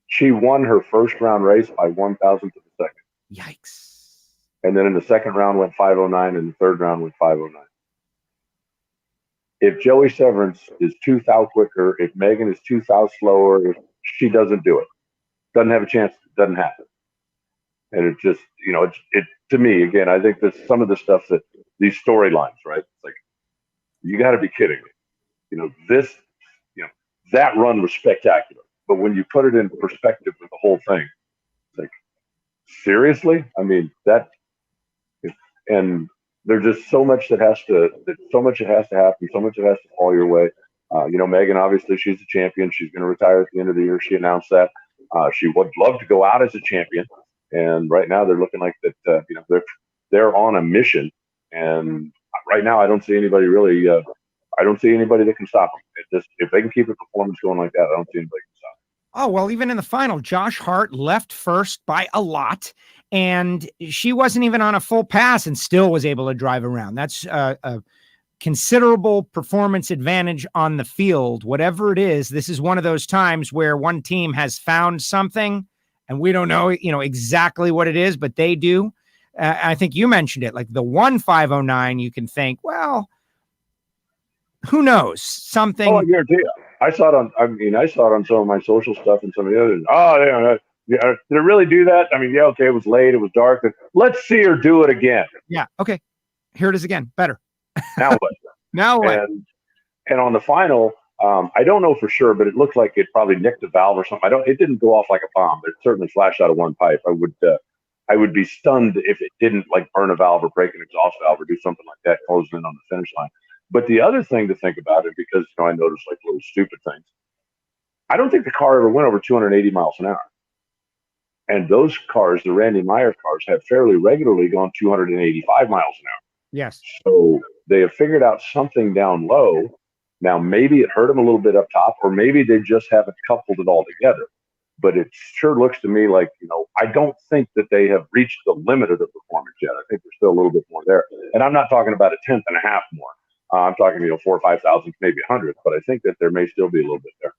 She won her first round race by 1,000th of a second. Yikes. And then in the second round went 509, and the third round went 509. If Joey Severance is 2 thou quicker, if Megan is 2 thou slower, if she doesn't do it, doesn't have a chance, it doesn't happen. And it just, it to me, again, I think that some of the stuff that these storylines, right? It's like, you got to be kidding me. That run was spectacular. But when you put it in perspective with the whole thing, it's like, seriously? I mean, and there's just so much that has to happen, so much that has to fall your way. Megan, obviously, she's a champion. She's going to retire at the end of the year. She announced that. She would love to go out as a champion. And right now they're looking like that, they're on a mission. And right now I don't see anybody really, I don't see anybody that can stop them. If they can keep a performance going like that, I don't see anybody can stop them. Oh, well, even in the final, Josh Hart left first by a lot. And she wasn't even on a full pass and still was able to drive around. That's a considerable performance advantage on the field. Whatever it is, this is one of those times where one team has found something and we don't know, exactly what it is, but they do. I think you mentioned it, like the 1509, you can think, well, who knows? Something. Oh, I guarantee you. I saw it on some of my social stuff and some of the others. Oh, yeah. Yeah, did it really do that? I mean, yeah, okay, it was late, it was dark. Let's see her do it again. Yeah, okay. Here it is again. Better. Now what? Now what? And on the final, I don't know for sure, but it looked like it probably nicked a valve or something. It didn't go off like a bomb. It certainly flashed out of one pipe. I would be stunned if it didn't like burn a valve or break an exhaust valve or do something like that closing in on the finish line. But the other thing to think about it, because I noticed like little stupid things. I don't think the car ever went over 280 miles an hour. And those cars, the Randy Meyer cars, have fairly regularly gone 285 miles an hour. Yes. So they have figured out something down low. Now, maybe it hurt them a little bit up top, or maybe they just haven't coupled it all together. But it sure looks to me like, I don't think that they have reached the limit of the performance yet. I think there's still a little bit more there. And I'm not talking about a tenth and a half more. I'm talking, 4,000 or 5,000, maybe 100. But I think that there may still be a little bit there.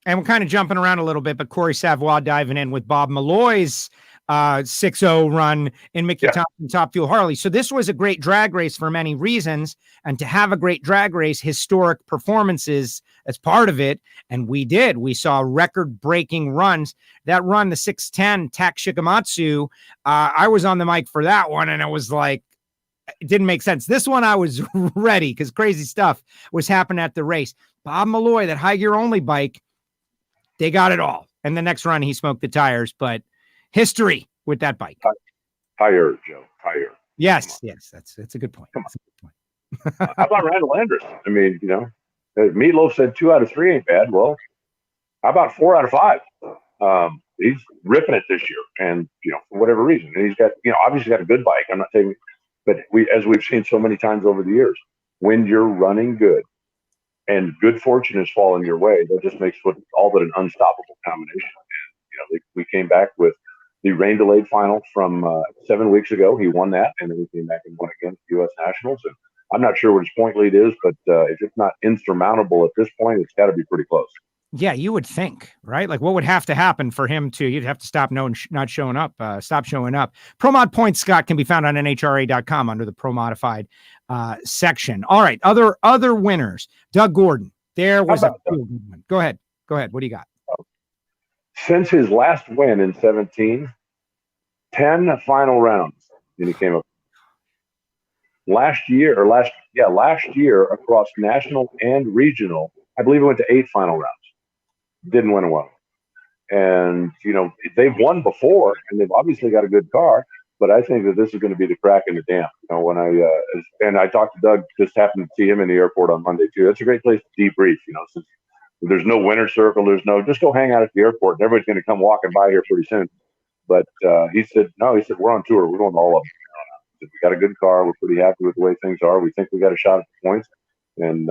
And we're kind of jumping around a little bit, but Corey Savoy diving in with Bob Malloy's 6-0 run in Mickey Thompson Top Fuel Harley. So this was a great drag race for many reasons. And to have a great drag race, historic performances as part of it. And we did. We saw record-breaking runs. That run, the 610 Tak Shikamatsu, I was on the mic for that one, and it was like, it didn't make sense. This one I was ready because crazy stuff was happening at the race. Bob Malloy, that high gear only bike, they got it all. And the next run, he smoked the tires, but history with that bike. Tire, Joe, tire. Yes, that's a good point. Come That's a good point. How about Randall Andrus? I mean, Meatloaf said 2 out of 3 ain't bad. Well, how about 4 out of 5? He's ripping it this year, and for whatever reason, and he's got obviously got a good bike. I'm not saying, but as we've seen so many times over the years, when you're running good and good fortune is falling your way, that just makes all but an unstoppable combination. And we came back with the rain delayed final from 7 weeks ago. He won that, and then we came back and won against U.S. Nationals. And I'm not sure what his point lead is, but if it's not insurmountable at this point, it's got to be pretty close. Yeah, you would think, right? Like, what would have to happen for him to? You'd have to stop not showing up. Stop showing up. ProMod points, Scott, can be found on NHRA.com under the Pro Modified section. All right, other winners. Doug Gordon. There was a good one. Go ahead. What do you got? Since his last win in 17, 10 final rounds, and he came up. Last year across national and regional, I believe he went to 8 final rounds. Didn't win one. And they've won before, and they've obviously got a good car. But I think that this is going to be the crack in the dam. When I talked to Doug, just happened to see him in the airport on Monday too. That's a great place to debrief. Since there's no winner's circle, just go hang out at the airport, and everybody's going to come walking by here pretty soon. But he said we're on tour. We're going to all of them. We got a good car. We're pretty happy with the way things are. We think we got a shot at the points, and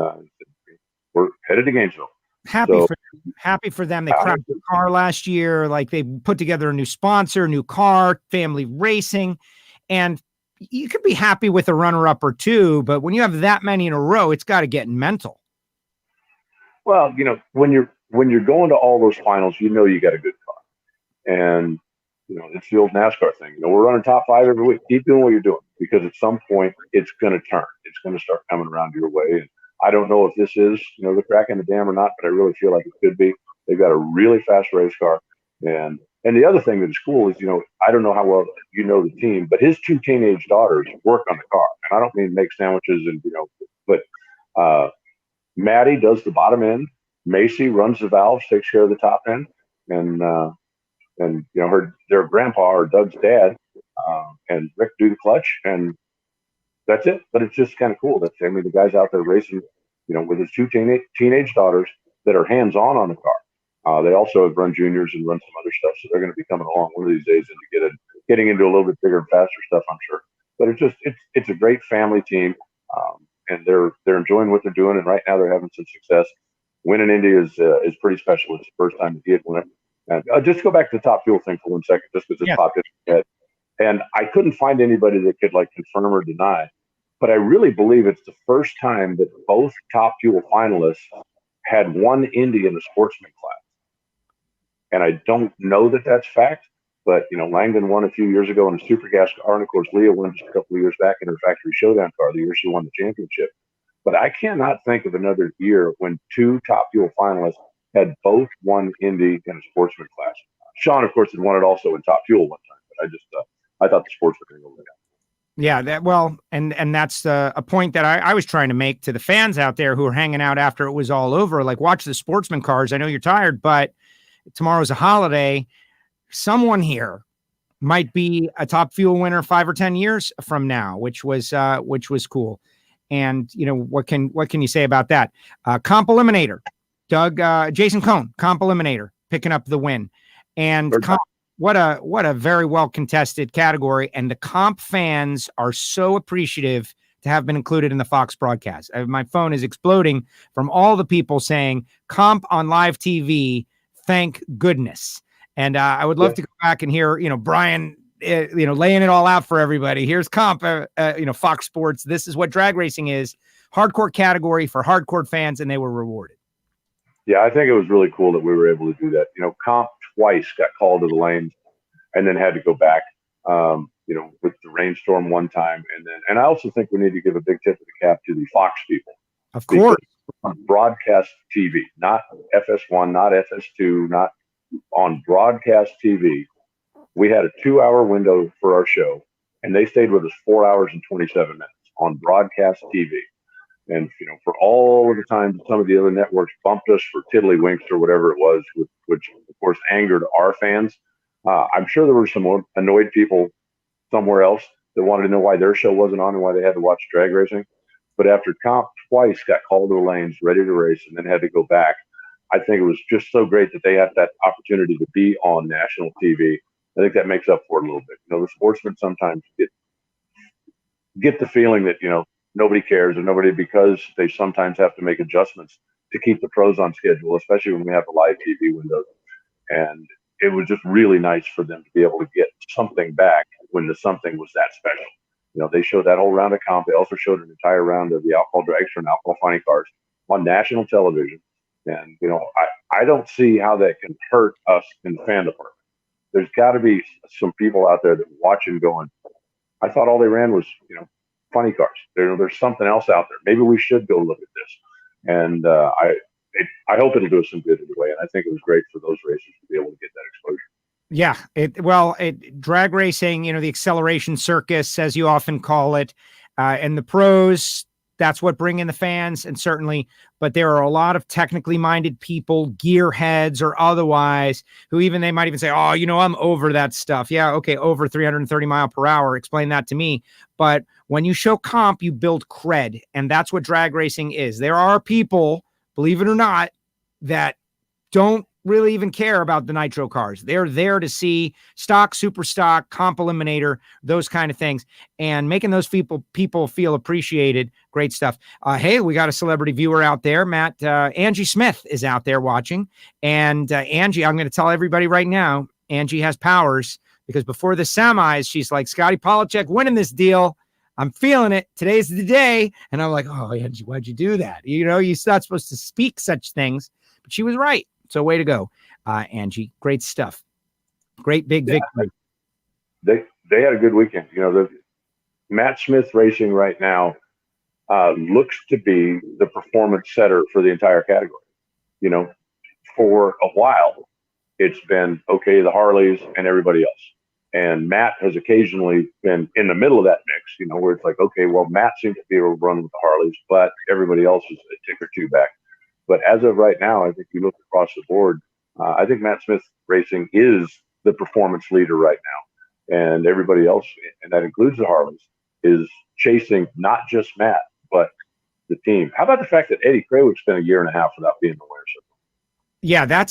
we're headed to Gainesville. Happy for them. They cracked the car last year. Like, they put together a new sponsor, new car, family racing, and you could be happy with a runner-up or two. But when you have that many in a row, it's got to get mental. Well, when you're going to all those finals, you got a good car, and it's the old NASCAR thing. We're running top 5 every week. Keep doing what you're doing, because at some point it's going to turn. It's going to start coming around your way. And I don't know if this is, the crack in the dam or not, but I really feel like it could be. They've got a really fast race car. And the other thing that is cool is, I don't know how well the team, but his 2 teenage daughters work on the car. And I don't mean make sandwiches but Maddie does the bottom end. Macy runs the valves, takes care of the top end. And their grandpa, or Doug's dad, and Rick do the clutch, and that's it. But it's just kind of cool that the guy's out there racing, with his 2 teenage daughters that are hands-on the car. They also have run juniors and run some other stuff, so they're going to be coming along one of these days into getting into a little bit bigger and faster stuff, I'm sure. But it's a great family team, and they're enjoying what they're doing, and right now they're having some success. Winning Indy is pretty special. It's the first time that he had won it. And just go back to the Top Fuel thing for 1 second, just because this popped in my head. And I couldn't find anybody that could confirm or deny, but I really believe it's the first time that both Top Fuel finalists had won Indy in the sportsman class. And I don't know that that's fact, but Langdon won a few years ago in a super gas car, and of course Leah won just a couple of years back in her factory showdown car the year she won the championship. But I cannot think of another year when 2 Top Fuel finalists had both won Indy in a sportsman class. Sean, of course, had won it also in Top Fuel one time, but I thought the sports were going to go down. Yeah, and that's a point that I was trying to make to the fans out there who are hanging out after it was all over. Like, watch the sportsman cars. I know you're tired, but tomorrow's a holiday. Someone here might be a Top Fuel winner 5 or 10 years from now, which was cool. And what can you say about that? Comp Eliminator, Jason Cohn, Comp Eliminator, picking up the win, and what a very well contested category, and the comp fans are so appreciative to have been included in the Fox broadcast. My phone is exploding from all the people saying comp on live TV. Thank goodness. And I would love to go back and hear, Brian, laying it all out for everybody. Here's comp, Fox Sports. This is what drag racing is. Hardcore category for hardcore fans, and they were rewarded. Yeah, I think it was really cool that we were able to do that. Comp twice got called to the lanes and then had to go back, with the rainstorm one time. And I also think we need to give a big tip of the cap to the Fox people. Of course. On broadcast TV, not FS1, not FS2, not on broadcast TV. We had a 2-hour window for our show, and they stayed with us 4 hours and 27 minutes on broadcast TV. And, for all of the time some of the other networks bumped us for tiddlywinks or whatever it was, which of course angered our fans. I'm sure there were some annoyed people somewhere else, that wanted to know why their show wasn't on and why they had to watch drag racing. But after comp twice got called to the lanes, ready to race, and then had to go back, I think it was just so great that they had that opportunity to be on national TV. I think that makes up for it a little bit. The sportsmen sometimes get the feeling that, nobody cares or nobody, because they sometimes have to make adjustments to keep the pros on schedule, especially when we have a live TV window. And it was just really nice for them to be able to get something back when the something was that special. They showed that whole round of comp. They also showed an entire round of the alcohol dragster and alcohol funny cars on national television. And, I don't see how that can hurt us in the fan department. There's got to be some people out there that watch and going, I thought all they ran was, funny cars. There's something else out there. Maybe we should go look at this. And I hope it'll do us some good anyway. And I think it was great for those racers to be able to get that exposure. Yeah, drag racing, the acceleration circus, as you often call it, and the pros, that's what bring in the fans, and certainly, but there are a lot of technically minded people, gearheads or otherwise, who they might even say, oh, I'm over that stuff. Yeah, okay, over 330 mile per hour. Explain that to me. But when you show comp, you build cred, and that's what drag racing is. There are people, believe it or not, that don't really even care about the nitro cars. They're there to see stock, super stock, comp eliminator, those kind of things, and making those people feel appreciated. Great stuff. Hey, we got a celebrity viewer out there, Matt. Angie Smith is out there watching. And Angie, I'm going to tell everybody right now, Angie has powers, because before the semis, she's like, Scotty Polachek winning this deal. I'm feeling it. Today's the day. And I'm like, oh, Angie, why'd you do that? You're not supposed to speak such things, but she was right. So way to go, Angie. Great stuff. Great big victory. They had a good weekend. The Matt Smith Racing right now looks to be the performance setter for the entire category. For a while, it's been, okay, the Harleys and everybody else. And Matt has occasionally been in the middle of that mix, where it's like, okay, well, Matt seems to be able to run with the Harleys, but everybody else is a tick or two back. But as of right now, I think you look across the board, I think Matt Smith Racing is the performance leader right now. And everybody else, and that includes the Harleys, is chasing not just Matt, but the team. How about the fact that Eddie Krawick spent a year and a half without being in the winner's circle? Yeah,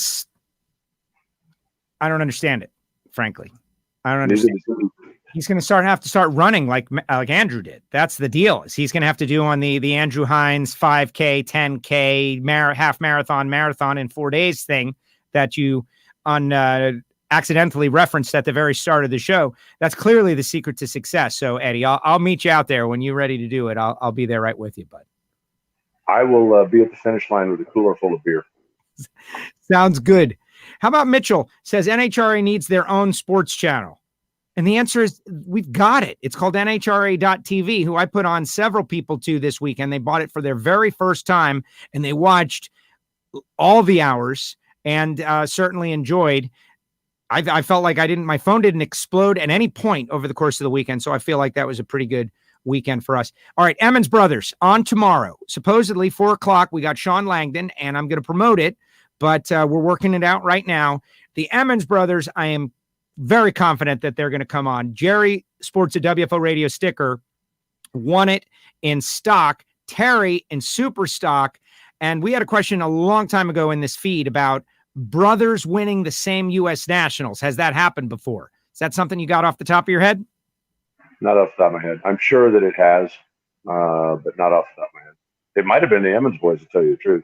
I don't understand it, frankly. I don't understand. He's going to have to start running like Andrew did. That's the deal. Is he's going to have to do on the Andrew Hines 5K, 10K, half marathon in 4 days thing that you accidentally referenced at the very start of the show. That's clearly the secret to success. So Eddie, I'll meet you out there when you're ready to do it. I'll be there right with you, bud. I will be at the finish line with a cooler full of beer. Sounds good. How about Mitchell says NHRA needs their own sports channel? And the answer is we've got it. It's called NHRA.TV, who I put on several people to this weekend. They bought it for their very first time, and they watched all the hours and certainly enjoyed. I felt like my phone didn't explode at any point over the course of the weekend, so I feel like that was a pretty good weekend for us. All right, Emmons Brothers on tomorrow. Supposedly 4:00, we got Sean Langdon, and I'm going to promote it, but we're working it out right now. The Emmons Brothers, I am very confident that they're going to come on. Jerry sports a WFO radio sticker, won it in stock, Terry in super stock. And we had a question a long time ago in this feed about brothers winning the same U.S. Nationals. Has that happened before? Is that something you got off the top of your head? Not off the top of my head. I'm sure that it has, but not off the top of my head. It might have been the Emmons boys, to tell you the truth.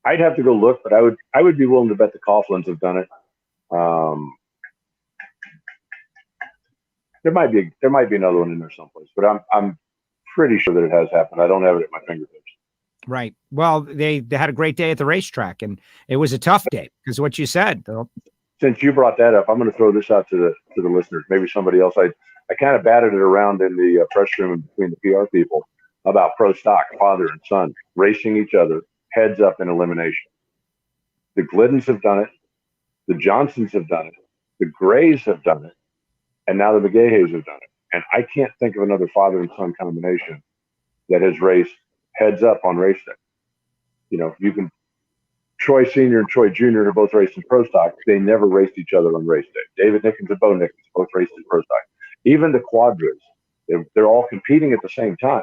I'd have to go look, but I would be willing to bet the Coughlins have done it. There might be another one in there someplace, but I'm pretty sure that it has happened. I don't have it at my fingertips. Right. Well, they had a great day at the racetrack, and it was a tough day because what you said. Since you brought that up, I'm going to throw this out to the listeners. Maybe somebody else. I kind of batted it around in the press room between the PR people about pro stock, father and son racing each other heads up in elimination. The Gliddens have done it. The Johnsons have done it. The Grays have done it. And now the McGahays have done it. And I can't think of another father and son combination that has raced heads up on race day. You can Troy Sr. and Troy Jr. are both raced in pro stock. They never raced each other on race day. David Nickens and Bo Nickens both raced in pro stock. Even the Quadras, they're all competing at the same time.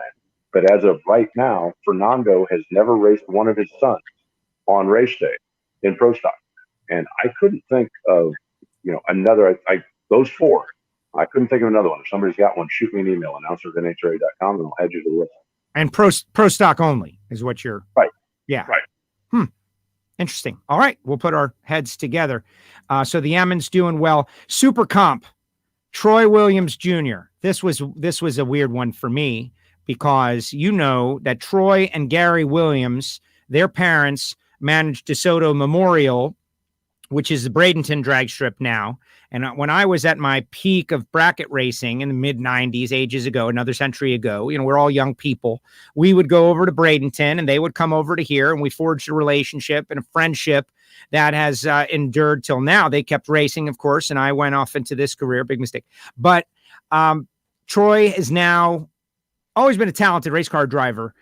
But as of right now, Fernando has never raced one of his sons on race day in pro stock. And I couldn't think of, another, those four. I couldn't think of another one. If somebody's got one, shoot me an email, announcer@nhra.com, and I'll add you to the list. And pro stock only is what you're. Right. Yeah. Right. Interesting. All right. We'll put our heads together. So the Emmons doing well. Super Comp, Troy Williams Jr. This was a weird one for me because you know that Troy and Gary Williams, their parents managed DeSoto Memorial, which is the Bradenton drag strip now. And when I was at my peak of bracket racing in the mid 90s, ages ago, another century ago, we're all young people. We would go over to Bradenton and they would come over to here, and we forged a relationship and a friendship that has endured till now. They kept racing, of course, and I went off into this career. Big mistake. But Troy has now always been a talented race car driver,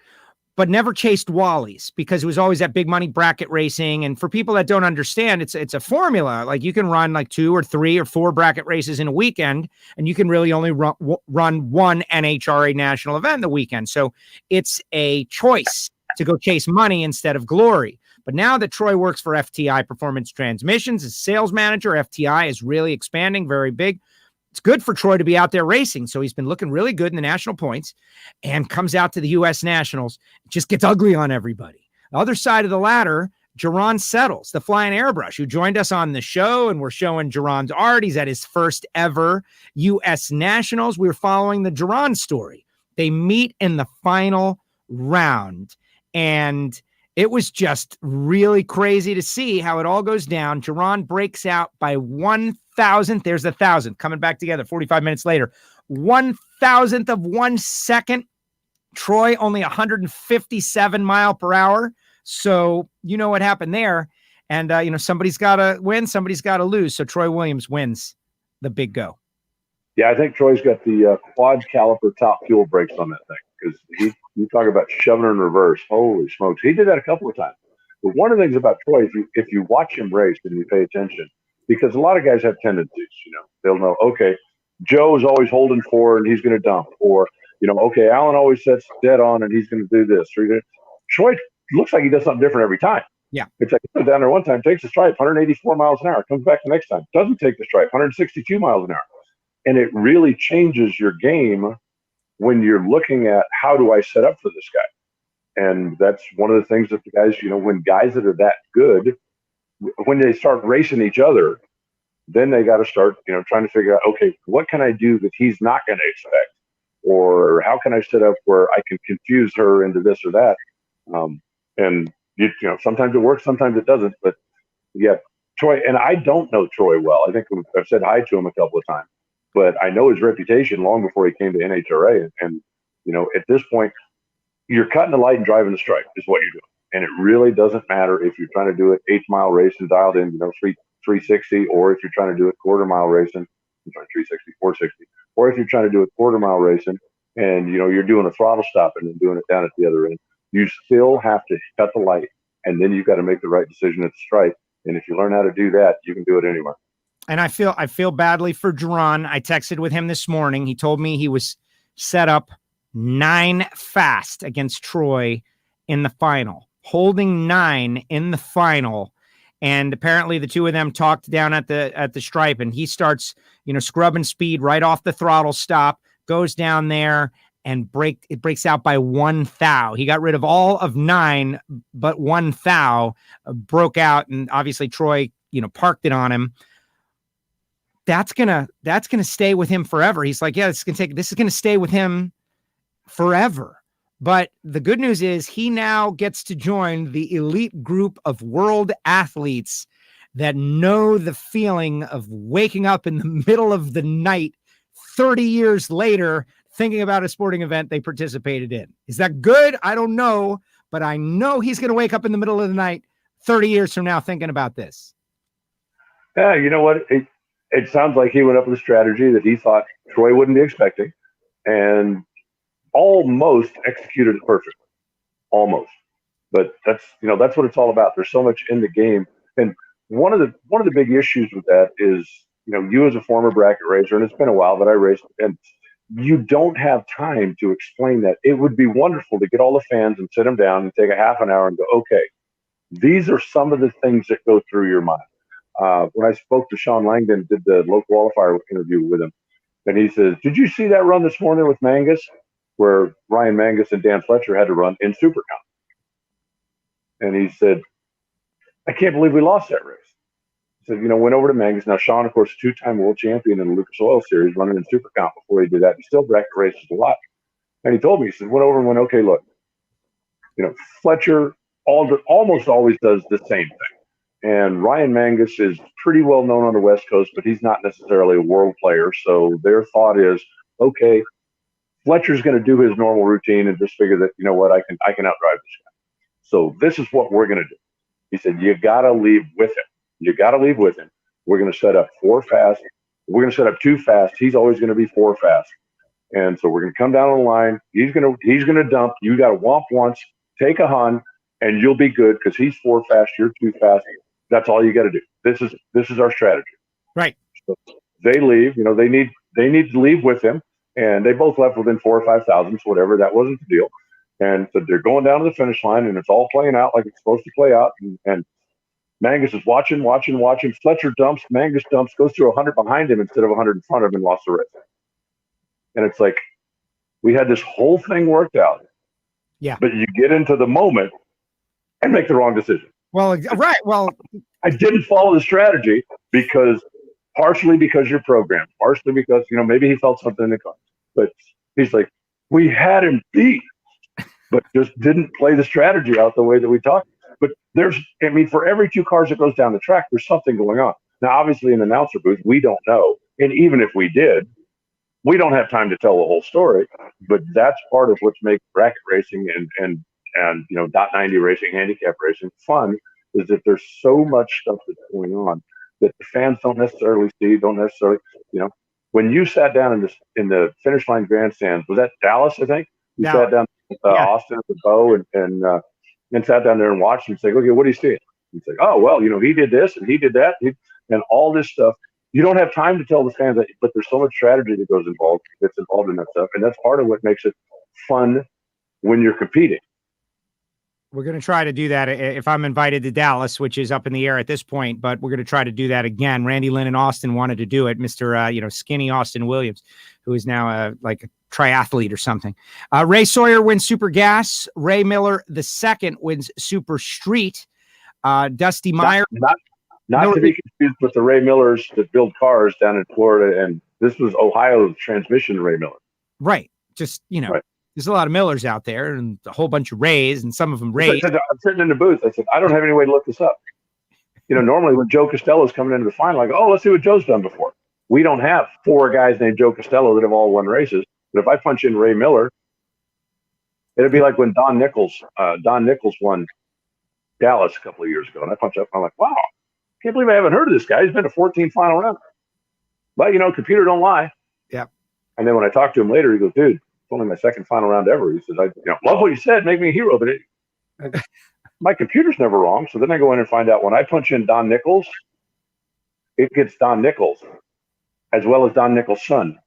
but never chased Wallies because it was always that big money bracket racing. And for people that don't understand, it's a formula. Like you can run like 2 or 3 or 4 bracket races in a weekend, and you can really only run one NHRA national event in the weekend. So it's a choice to go chase money instead of glory. But now that Troy works for FTI Performance Transmissions as sales manager, FTI is really expanding, very big. It's good for Troy to be out there racing. So he's been looking really good in the national points and comes out to the U.S. Nationals. It just gets ugly on everybody. The other side of the ladder, Jerron Settles, the Flying Airbrush, who joined us on the show, and we're showing Jerron's art. He's at his first ever U.S. Nationals. We're following the Jerron story. They meet in the final round, and it was just really crazy to see how it all goes down. Jerron breaks out by 1,000th. There's 1,000 coming back together 45 minutes later. 1,000th of 1 second. Troy only 157 mile per hour. So you know what happened there. And, somebody's got to win. Somebody's got to lose. So Troy Williams wins the big go. Yeah, I think Troy's got the quad caliper top fuel brakes on that thing because you talk about shoving in reverse. Holy smokes. He did that a couple of times. But one of the things about Troy, if you watch him race and you pay attention, because a lot of guys have tendencies, they'll know, okay, Joe's always holding forward and he's going to dump. Or, okay, Alan always sets dead on and he's going to do this. Troy looks like he does something different every time. Yeah. It's like he goes down there one time, takes the stripe, 184 miles an hour, comes back the next time, doesn't take the stripe, 162 miles an hour. And it really changes your game when you're looking at how do I set up for this guy. And that's one of the things that the guys, when guys that are that good, when they start racing each other, then they got to start, trying to figure out, okay, what can I do that he's not going to expect? Or how can I set up where I can confuse her into this or that? And, sometimes it works, sometimes it doesn't. But, yeah, Troy, and I don't know Troy well. I think I've said hi to him a couple of times. But I know his reputation long before he came to NHRA. And at this point, you're cutting the light and driving the stripe is what you're doing. And it really doesn't matter if you're trying to do it 8-mile race and dialed in, 360, or if you're trying to do it quarter-mile racing, 360, 460, or if you're trying to do it quarter-mile racing and, you're doing a throttle stop and then doing it down at the other end. You still have to cut the light, and then you've got to make the right decision at the stripe. And if you learn how to do that, you can do it anywhere. And I feel badly for Jerron. I texted with him this morning. He told me he was set up 9 fast against Troy in the final, holding 9 in the final. And apparently the two of them talked down at the stripe, and he starts, scrubbing speed right off the throttle stop, goes down there and it breaks out by 1 thou. He got rid of all of 9, but 1 thou broke out. And obviously Troy, parked it on him. That's gonna stay with him forever. He's like, yeah, this is gonna stay with him forever. But the good news is he now gets to join the elite group of world athletes that know the feeling of waking up in the middle of the night 30 years later thinking about a sporting event they participated in. Is that good? I don't know, but I know he's going to wake up in the middle of the night 30 years from now thinking about this. Yeah, you know what? It sounds like he went up with a strategy that he thought Troy wouldn't be expecting and almost executed it perfectly. Almost. But that's what it's all about. There's so much in the game, and one of the big issues with that is, you as a former bracket racer, and it's been a while that I raced, and you don't have time to explain that. It would be wonderful to get all the fans and sit them down and take a half an hour and go, okay, these are some of the things that go through your mind. When I spoke to Sean Langdon, did the local qualifier interview with him, and he says, "Did you see that run this morning with Mangus, where Ryan Mangus and Dan Fletcher had to run in Super Cup?" And he said, "I can't believe we lost that race." He said, went over to Mangus. Now, Sean, of course, two-time world champion in the Lucas Oil Series, running in Super Comp before he did that. He still bracket races a lot. And he told me, he said, went over and went, okay, look, Fletcher almost always does the same thing. And Ryan Mangus is pretty well known on the West Coast, but he's not necessarily a world player. So their thought is, okay, Fletcher's going to do his normal routine and just figure that, I can outdrive this guy. So this is what we're going to do. He said, you got to leave with him. You got to leave with him. We're going to set up 4 fast. We're going to set up 2 fast. He's always going to be 4 fast. And so we're going to come down on the line. He's going to dump. You got to womp once, take a hun, and you'll be good because he's 4 fast. You're 2 fast. That's all you got to do. This is our strategy. Right. So they leave. They need to leave with him, and they both left within 4 or 5 thousandths, whatever. That wasn't the deal. And so they're going down to the finish line, and it's all playing out like it's supposed to play out. And Mangus is watching. Fletcher dumps. Mangus dumps, goes through 100 behind him instead of 100 in front of him, and lost the race. And it's like, we had this whole thing worked out. Yeah. But you get into the moment and make the wrong decision. Well, right. Well, I didn't follow the strategy partially because you're programmed, partially because, maybe he felt something in the car. But he's like, we had him beat, but just didn't play the strategy out the way that we talked. But for every 2 cars that goes down the track, there's something going on. Now, obviously, in the announcer booth, we don't know. And even if we did, we don't have time to tell the whole story. But that's part of what makes bracket racing and .90 racing, handicap racing fun, is that there's so much stuff that's going on that the fans don't necessarily see, when you sat down in the finish line grandstands, was that Dallas, I think? You sat down with Austin at the Bow and sat down there and watched and said, okay, what do you see? He's like, oh, well, he did this and he did that and all this stuff. You don't have time to tell the fans that, but there's so much strategy that's involved in that stuff. And that's part of what makes it fun when you're competing. We're going to try to do that if I'm invited to Dallas, which is up in the air at this point, but we're going to try to do that again. Randy Lynn and Austin wanted to do it. Mr. Skinny Austin Williams, who is now like a triathlete or something. Ray Sawyer wins Super Gas. Ray Miller II wins Super Street. Dusty Meyer. Not to be confused with the Ray Millers that build cars down in Florida, and this was Ohio's transmission Ray Miller. Right. Just, right. There's a lot of Millers out there and a whole bunch of Rays, and some of them Rays. I'm sitting in the booth. I said, I don't have any way to look this up. Normally when Joe Castello is coming into the final, I go, oh, let's see what Joe's done before. We don't have 4 guys named Joe Castello that have all won races. But if I punch in Ray Miller, it'd be like when Don Nichols won Dallas a couple of years ago. And I punch up, I'm like, wow, can't believe I haven't heard of this guy. He's been to 14 final rounds. But, computer don't lie. Yeah. And then when I talked to him later, he goes, dude, it's only my 2nd final round ever. He says, I love what you said, make me a hero, but my computer's never wrong. So then I go in and find out when I punch in Don Nichols, it gets Don Nichols as well as Don Nichols' son.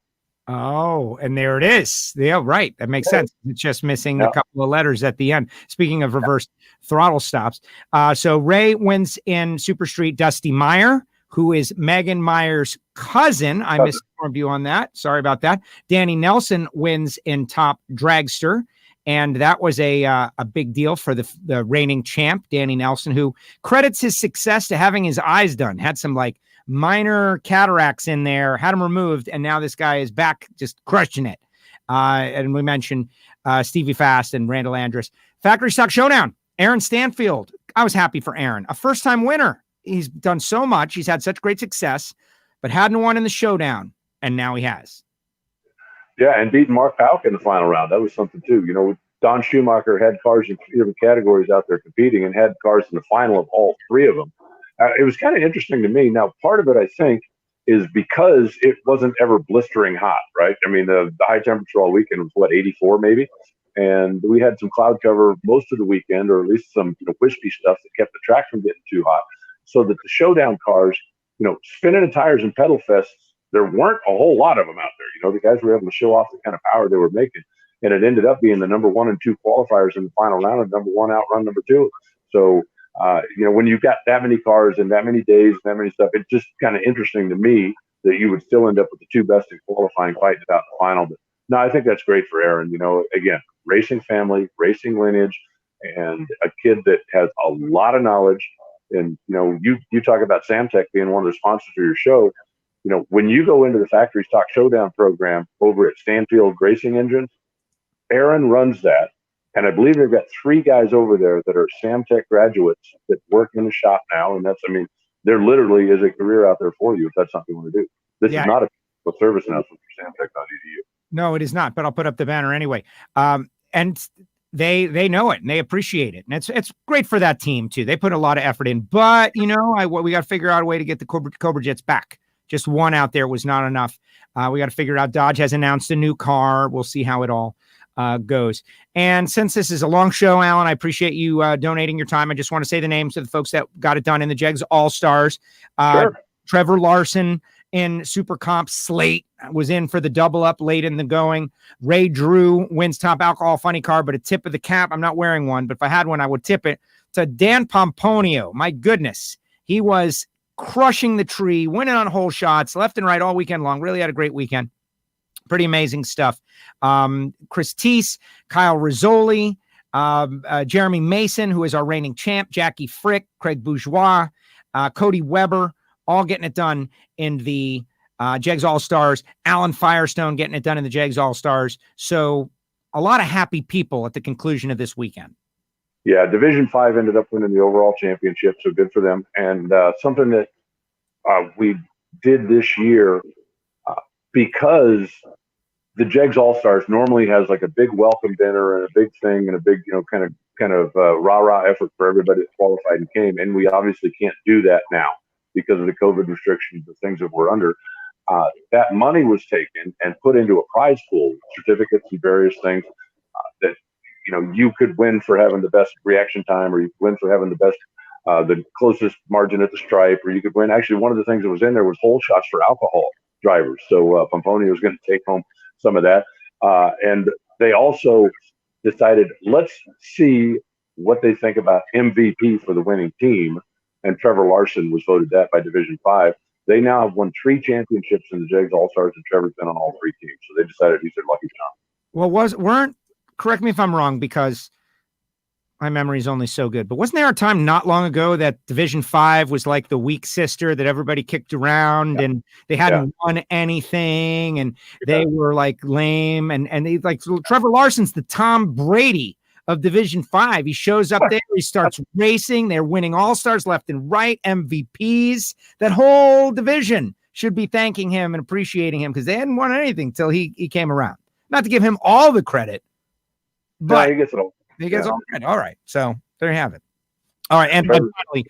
Oh, and there it is. Yeah, right. That makes sense. It's just missing a couple of letters at the end. Speaking of reverse throttle stops. So Ray wins in Super Street. Dusty Meyer, who is Megan Meyer's cousin. I misinformed you on that. Sorry about that. Danny Nelson wins in Top Dragster. And that was a big deal for the reigning champ, Danny Nelson, who credits his success to having his eyes done. Had some minor cataracts in there, had them removed, and now this guy is back just crushing it. And we mentioned Stevie Fast and Randall Andrus. Factory Stock Showdown, Aaron Stanfield. I was happy for Aaron. A first-time winner. He's done so much. He's had such great success, but hadn't won in the showdown, and now he has. Yeah, and beating Mark Pauk in the final round. That was something, too. Don Schumacher had cars in 3 different categories out there competing and had cars in the final of all 3 of them. It was kind of interesting to me. Now, part of it, I think, is because it wasn't ever blistering hot, right? I mean, the high temperature all weekend was, 84 maybe? and we had some cloud cover most of the weekend, or at least some wispy stuff that kept the track from getting too hot, so that the showdown cars, spinning the tires and pedal fests, there weren't a whole lot of them out there. The guys were able to show off the kind of power they were making, and it ended up being the number 1 and 2 qualifiers in the final round, and number 1 outrun number 2. So, when you've got that many cars and that many days and that many stuff, it's just kind of interesting to me that you would still end up with the 2 best in qualifying fighting about the final. But no, I think that's great for Aaron. Again, racing family, racing lineage, and a kid that has a lot of knowledge. And, you talk about Samtech being one of the sponsors of your show. When you go into the Factory Stock Showdown program over at Stanfield Racing Engines, Aaron runs that. And I believe they've got 3 guys over there that are Samtech graduates that work in the shop now. And there literally is a career out there for you if that's something you want to do. This is not a service announcement for Samtech.edu. No, it is not, but I'll put up the banner anyway. And they know it and they appreciate it. And it's great for that team too. They put a lot of effort in, but we got to figure out a way to get the Cobra Jets back. Just one out there was not enough. We got to figure out. Dodge has announced a new car. We'll see how it all goes. And since this is a long show, Alan, I appreciate you donating your time. I just want to say the names of the folks that got it done in the Jegs All-Stars. Sure. Trevor Larson in Super Comp Slate was in for the double up late in the going. Ray Drew wins top alcohol funny car, but a tip of the cap. I'm not wearing one, but if I had one, I would tip it to Dan Pomponio. My goodness. He was crushing the tree, winning on hole shots left and right all weekend long. Really had a great weekend. Pretty amazing stuff. Chris Teese, Kyle Rizzoli, Jeremy Mason, who is our reigning champ, Jackie Frick, Craig Bourgeois, Cody Weber, all getting it done in the Jegs All-Stars. Alan Firestone getting it done in the Jegs All-Stars. So a lot of happy people at the conclusion of this weekend. Yeah, Division 5 ended up winning the overall championship, so good for them. And something that we did this year, because the Jegs All-Stars normally has like a big welcome dinner and a big thing and a big, kind of rah-rah effort for everybody that qualified and came. And we obviously can't do that now because of the COVID restrictions, the things that we're under. That money was taken and put into a prize pool, certificates and various things that, you could win for having the best reaction time, or you could win for having the best, the closest margin at the stripe, or you could win. Actually, one of the things that was in there was hole shots for alcohol drivers. So Pomponio was going to take home some of that. And they also decided, let's see what they think about MVP for the winning team. And Trevor Larson was voted that by Division 5. They now have won 3 championships in the Jegs All-Stars, and Trevor's been on all 3 teams. So they decided he's their lucky charm. Well, correct me if I'm wrong, because my memory is only so good, but wasn't there a time not long ago that Division 5 was like the weak sister that everybody kicked around, and they hadn't won anything, and they were like lame, and they like Trevor Larson's the Tom Brady of Division 5. He shows up there, he starts racing, they're winning All-Stars left and right, MVPs. That whole division should be thanking him and appreciating him, because they hadn't won anything till he came around. Not to give him all the credit, but he gets it all. He gets all credit. All right, so there you have it. All right, and finally,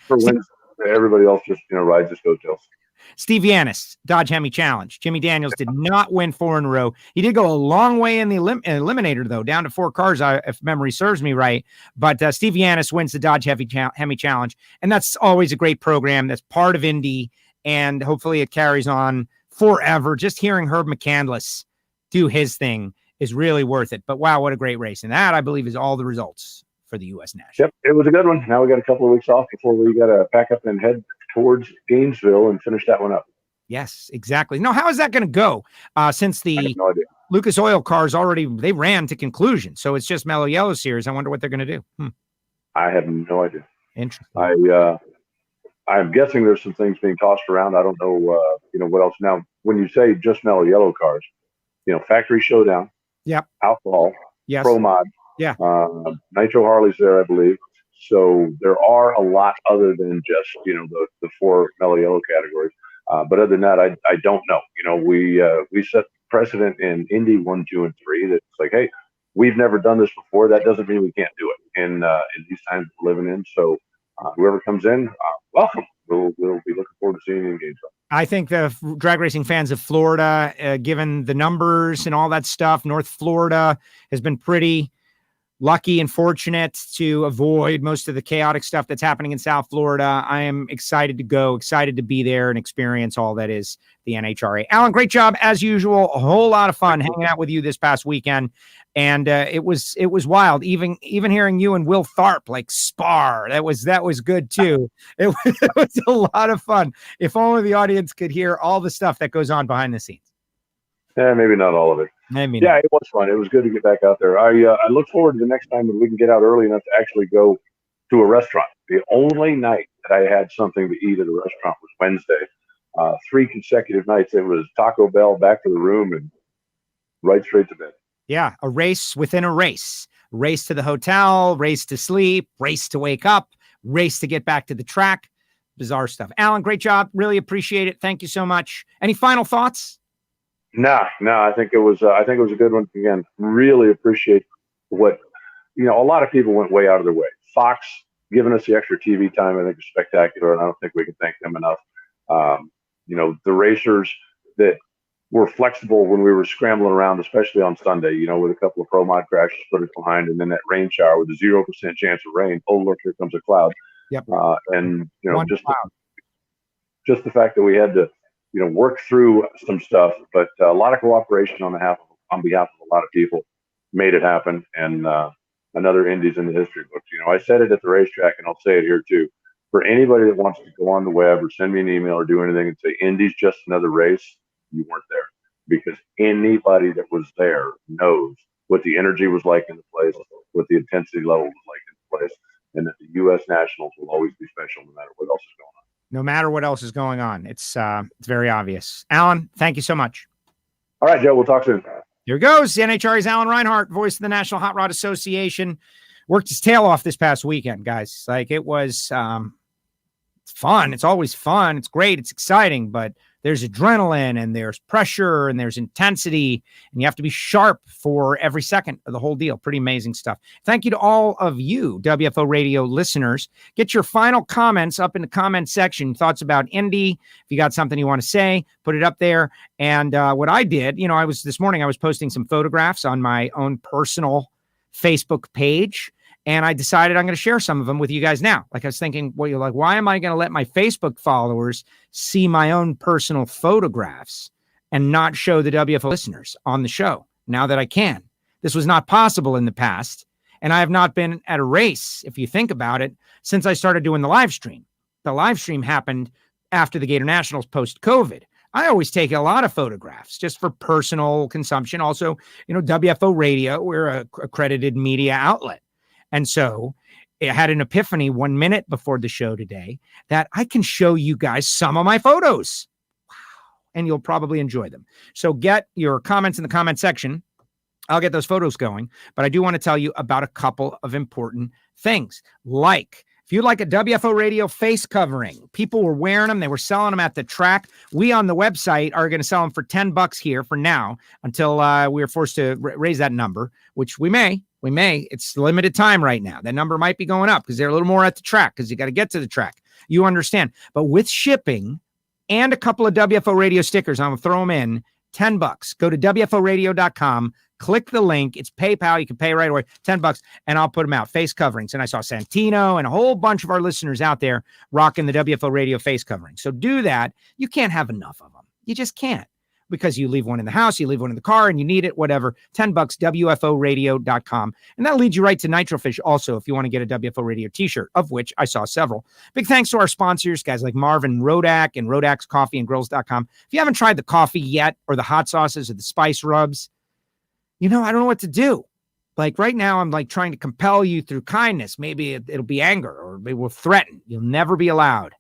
everybody else just rides his coattails. Steve Yannis, Dodge Hemi Challenge. Jimmy Daniels did not win 4 in a row. He did go a long way in the eliminator, though, down to 4 cars, if memory serves me right. But Steve Yannis wins the Dodge Hemi Challenge, and that's always a great program. That's part of Indy, and hopefully it carries on forever. Just hearing Herb McCandless do his thing is really worth it. But wow, what a great race. And that, I believe, is all the results for the U.S. National. Yep, it was a good one. Now we got a couple of weeks off before we got to pack up and head towards Gainesville and finish that one up. Yes, exactly. No, how is that going to go? Since the Lucas Oil cars they ran to conclusion. So it's just Mellow Yellow Series. I wonder what they're going to do. I have no idea. Interesting. I'm guessing there's some things being tossed around. I don't know, what else. Now, when you say just Mellow Yellow cars, Factory Showdown. Yep. Alcohol. Yes. Pro Mod. Yeah. Nitro Harley's there, I believe. So there are a lot other than just, the 4 Mellow Yellow categories. But other than that, I don't know. We set precedent in Indy 1, 2, and 3 that's like, hey, we've never done this before. That doesn't mean we can't do it in these times we're living in. So whoever comes in, welcome. We'll be looking forward to seeing you in Gainesville. I think the drag racing fans of Florida, given the numbers and all that stuff, North Florida has been pretty lucky and fortunate to avoid most of the chaotic stuff that's happening in South Florida. I am excited to go, excited to be there and experience all that is the NHRA. Alan, great job as usual. A whole lot of fun hanging out with you this past weekend. And it was wild. Even hearing you and Will Tharp like spar, that was good too. It was a lot of fun. If only the audience could hear all the stuff that goes on behind the scenes. Yeah, maybe not all of it. Yeah, it was fun. It was good to get back out there. I look forward to the next time when we can get out early enough to actually go to a restaurant. The only night that I had something to eat at a restaurant was Wednesday. 3 consecutive nights. It was Taco Bell, back to the room, and right straight to bed. Yeah, a race within a race. Race to the hotel, race to sleep, race to wake up, race to get back to the track. Bizarre stuff. Alan, great job. Really appreciate it. Thank you so much. Any final thoughts? No, I think it was a good one. Again, really appreciate what, a lot of people went way out of their way. Fox giving us the extra TV time, I think, is spectacular, and I don't think we can thank them enough. The racers that were flexible when we were scrambling around, especially on Sunday, with a couple of pro mod crashes put us behind, and then that rain shower with a 0% chance of rain. Oh, look, here comes a cloud. Yep. Just the fact that we had to work through some stuff, but a lot of cooperation on behalf of a lot of people made it happen. And another Indy's in the history books. I said it at the racetrack, and I'll say it here too. For anybody that wants to go on the web or send me an email or do anything and say Indy's just another race, you weren't there, because anybody that was there knows what the energy was like in the place, what the intensity level was like in the place, and that the U.S. Nationals will always be special no matter what else is going on. No matter what else is going on. It's very obvious. Alan, thank you so much. All right, Joe, we'll talk soon. Here goes. The NHRA's Alan Reinhart, voice of the National Hot Rod Association. Worked his tail off this past weekend, guys. Like, it was it's fun. It's always fun. It's great. It's exciting, but there's adrenaline and there's pressure and there's intensity, and you have to be sharp for every second of the whole deal. Pretty amazing stuff. Thank you to all of you WFO radio listeners. Get your final comments up in the comment section. Thoughts about Indy. If you got something you want to say, put it up there. And what I did, this morning I was posting some photographs on my own personal Facebook page, and I decided I'm going to share some of them with you guys now. Like, I was thinking, well, you're like, why am I going to let my Facebook followers see my own personal photographs and not show the WFO listeners on the show now that I can? This was not possible in the past. And I have not been at a race, if you think about it, since I started doing the live stream. The live stream happened after the Gator Nationals post-COVID. I always take a lot of photographs just for personal consumption. Also, WFO radio, we're a accredited media outlet. And so I had an epiphany 1 minute before the show today that I can show you guys some of my photos. Wow. And you'll probably enjoy them. So get your comments in the comment section. I'll get those photos going. But I do want to tell you about a couple of important things. Like, if you like a WFO radio face covering, people were wearing them. They were selling them at the track. We on the website are going to sell them for $10 here for now until we are forced to raise that number, which we may. It's limited time right now. That number might be going up because they're a little more at the track because you got to get to the track. You understand. But with shipping and a couple of WFO radio stickers, I'm going to throw them in, $10. Go to WFOradio.com. Click the link. It's PayPal. You can pay right away. $10, and I'll put them out. Face coverings. And I saw Santino and a whole bunch of our listeners out there rocking the WFO radio face covering. So do that. You can't have enough of them. You just can't, because you leave one in the house, you leave one in the car, and you need it, whatever. $10, WFOradio.com. And that leads you right to Nitrofish also if you want to get a WFO radio t-shirt, of which I saw several. Big thanks to our sponsors, guys like Marvin Rodak and Rodak's Coffee and Grills.com. If you haven't tried the coffee yet, or the hot sauces or the spice rubs, I don't know what to do. Like, right now, I'm like trying to compel you through kindness. Maybe it'll be anger, or maybe we'll threaten. You'll never be allowed.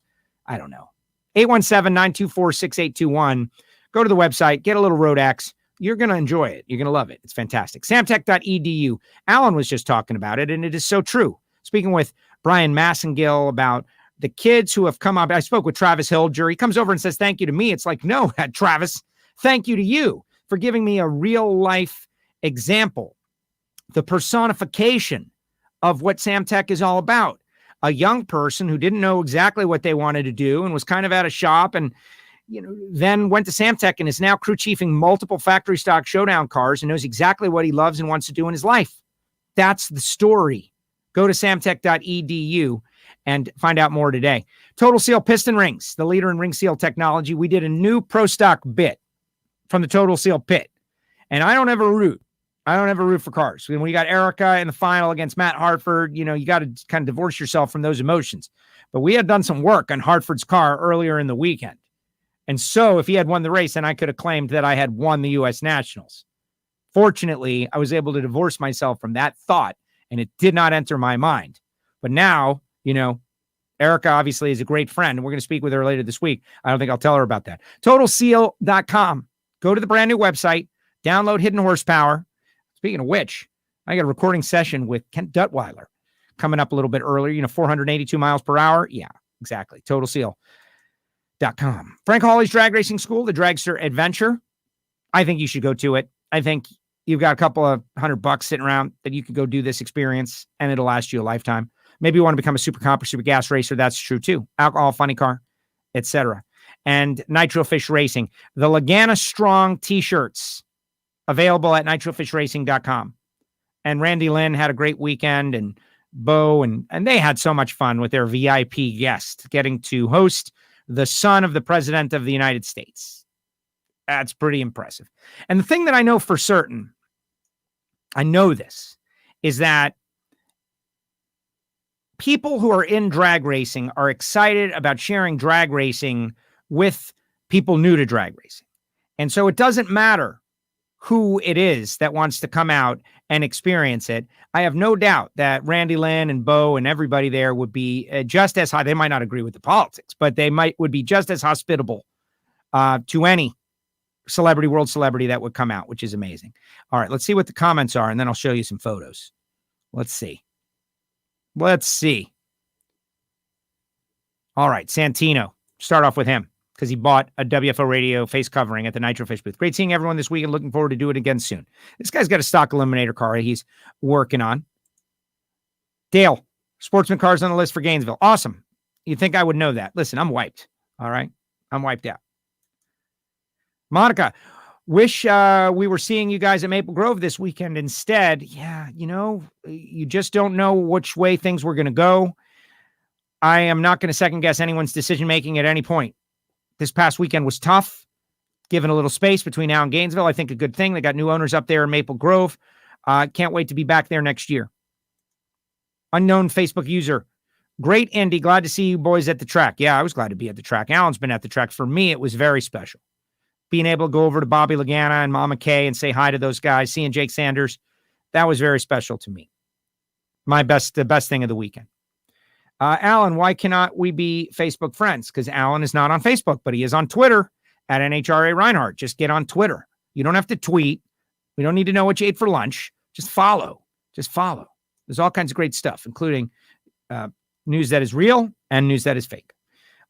I don't know. 817-924-6821. Go to the website, get a little Rodax. You're going to enjoy it. You're going to love it. It's fantastic. Samtech.edu. Alan was just talking about it, and it is so true. Speaking with Brian Massengill about the kids who have come up. I spoke with Travis Hilger. He comes over and says, thank you to me. It's like, no, Travis, thank you to you for giving me a real life example, the personification of what Samtech is all about. A young person who didn't know exactly what they wanted to do and was kind of out of shop, and then went to Samtech and is now crew chiefing multiple factory stock showdown cars and knows exactly what he loves and wants to do in his life. That's the story. Go to samtech.edu and find out more today. Total Seal Piston Rings, the leader in ring seal technology. We did a new Pro Stock bit from the Total Seal pit. And I don't ever root for cars. When we got Erica in the final against Matt Hartford, you got to kind of divorce yourself from those emotions. But we had done some work on Hartford's car earlier in the weekend. And so if he had won the race, then I could have claimed that I had won the U.S. Nationals. Fortunately, I was able to divorce myself from that thought, and it did not enter my mind. But now, Erica obviously is a great friend, and we're going to speak with her later this week. I don't think I'll tell her about that. TotalSeal.com. Go to the brand new website, download Hidden Horsepower. Speaking of which, I got a recording session with Kent Duttweiler coming up a little bit earlier, 482 miles per hour. Yeah, exactly. TotalSeal.com. Frank Hawley's Drag Racing School, the Dragster Adventure. I think you should go to it. I think you've got a couple of $100 sitting around that you could go do this experience, and it'll last you a lifetime. Maybe you want to become a super comp or super gas racer. That's true too. Alcohol, funny car, etc. And Nitrofish Racing. The Lagana Strong t-shirts available at nitrofishracing.com. And Randy Lynn had a great weekend, and Bo, and they had so much fun with their VIP guest getting to host the son of the President of the United States. That's pretty impressive. And the thing that I know for certain, I know this, is that people who are in drag racing are excited about sharing drag racing with people new to drag racing. And so it doesn't matter who it is that wants to come out and experience it. I have no doubt that Randy Lynn and Bo and everybody there would be just as high. They might not agree with the politics, but they would be just as hospitable to any world celebrity that would come out, which is amazing. All right, let's see what the comments are, and then I'll show you some photos. Let's see. All right, Santino. Start off with him because he bought a WFO radio face covering at the Nitrofish booth. Great seeing everyone this week and looking forward to do it again soon. This guy's got a stock eliminator car he's working on. Dale, Sportsman Cars on the list for Gainesville. Awesome. You'd think I would know that. Listen, I'm wiped. All right? I'm wiped out. Monica, wish we were seeing you guys at Maple Grove this weekend instead. Yeah, you just don't know which way things were going to go. I am not going to second guess anyone's decision-making at any point. This past weekend was tough, given a little space between now and Gainesville. I think a good thing. They got new owners up there in Maple Grove. Can't wait to be back there next year. Unknown Facebook user. Great, Indy. Glad to see you boys at the track. Yeah, I was glad to be at the track. Alan's been at the track. For me, it was very special. Being able to go over to Bobby Lagana and Mama Kay and say hi to those guys, seeing Jake Sanders, that was very special to me. The best thing of the weekend. Alan, why cannot we be Facebook friends? Because Alan is not on Facebook, but he is on Twitter at NHRA Reinhart. Just get on Twitter. You don't have to tweet. We don't need to know what you ate for lunch. Just follow. There's all kinds of great stuff, including news that is real and news that is fake.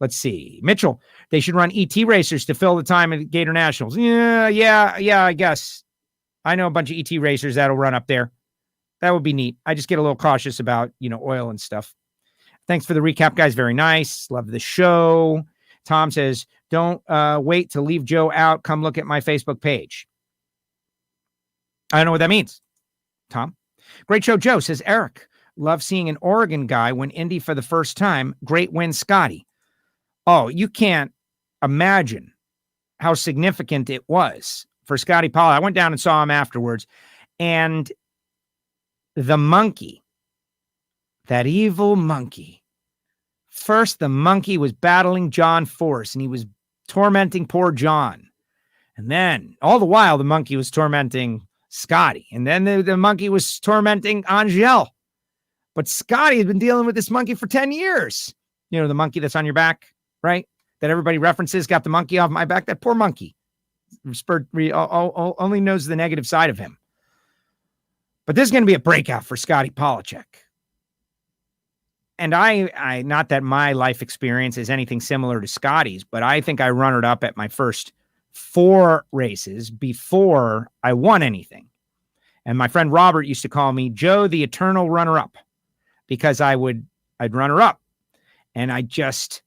Let's see. Mitchell, they should run ET racers to fill the time at Gator Nationals. Yeah, I guess. I know a bunch of ET racers that'll run up there. That would be neat. I just get a little cautious about, oil and stuff. Thanks for the recap, guys. Very nice. Love the show. Tom says, don't wait to leave Joe out. Come look at my Facebook page. I don't know what that means. Tom. Great show, Joe, says Eric. Love seeing an Oregon guy win Indy for the first time. Great win, Scotty. Oh, you can't imagine how significant it was for Scotty Pollard. I went down and saw him afterwards. And the monkey, that evil monkey. First, the monkey was battling John Force, and he was tormenting poor John. And then, all the while, the monkey was tormenting Scotty. And then the monkey was tormenting Angel. But Scotty had been dealing with this monkey for 10 years. The monkey that's on your back, right? That everybody references, got the monkey off my back. That poor monkey only knows the negative side of him. But this is going to be a breakout for Scotty Polachek. And I not that my life experience is anything similar to Scotty's, but I think I runnered up at my first 4 races before I won anything. And my friend Robert used to call me Joe, the eternal runner-up, because I'd runner up. And I just,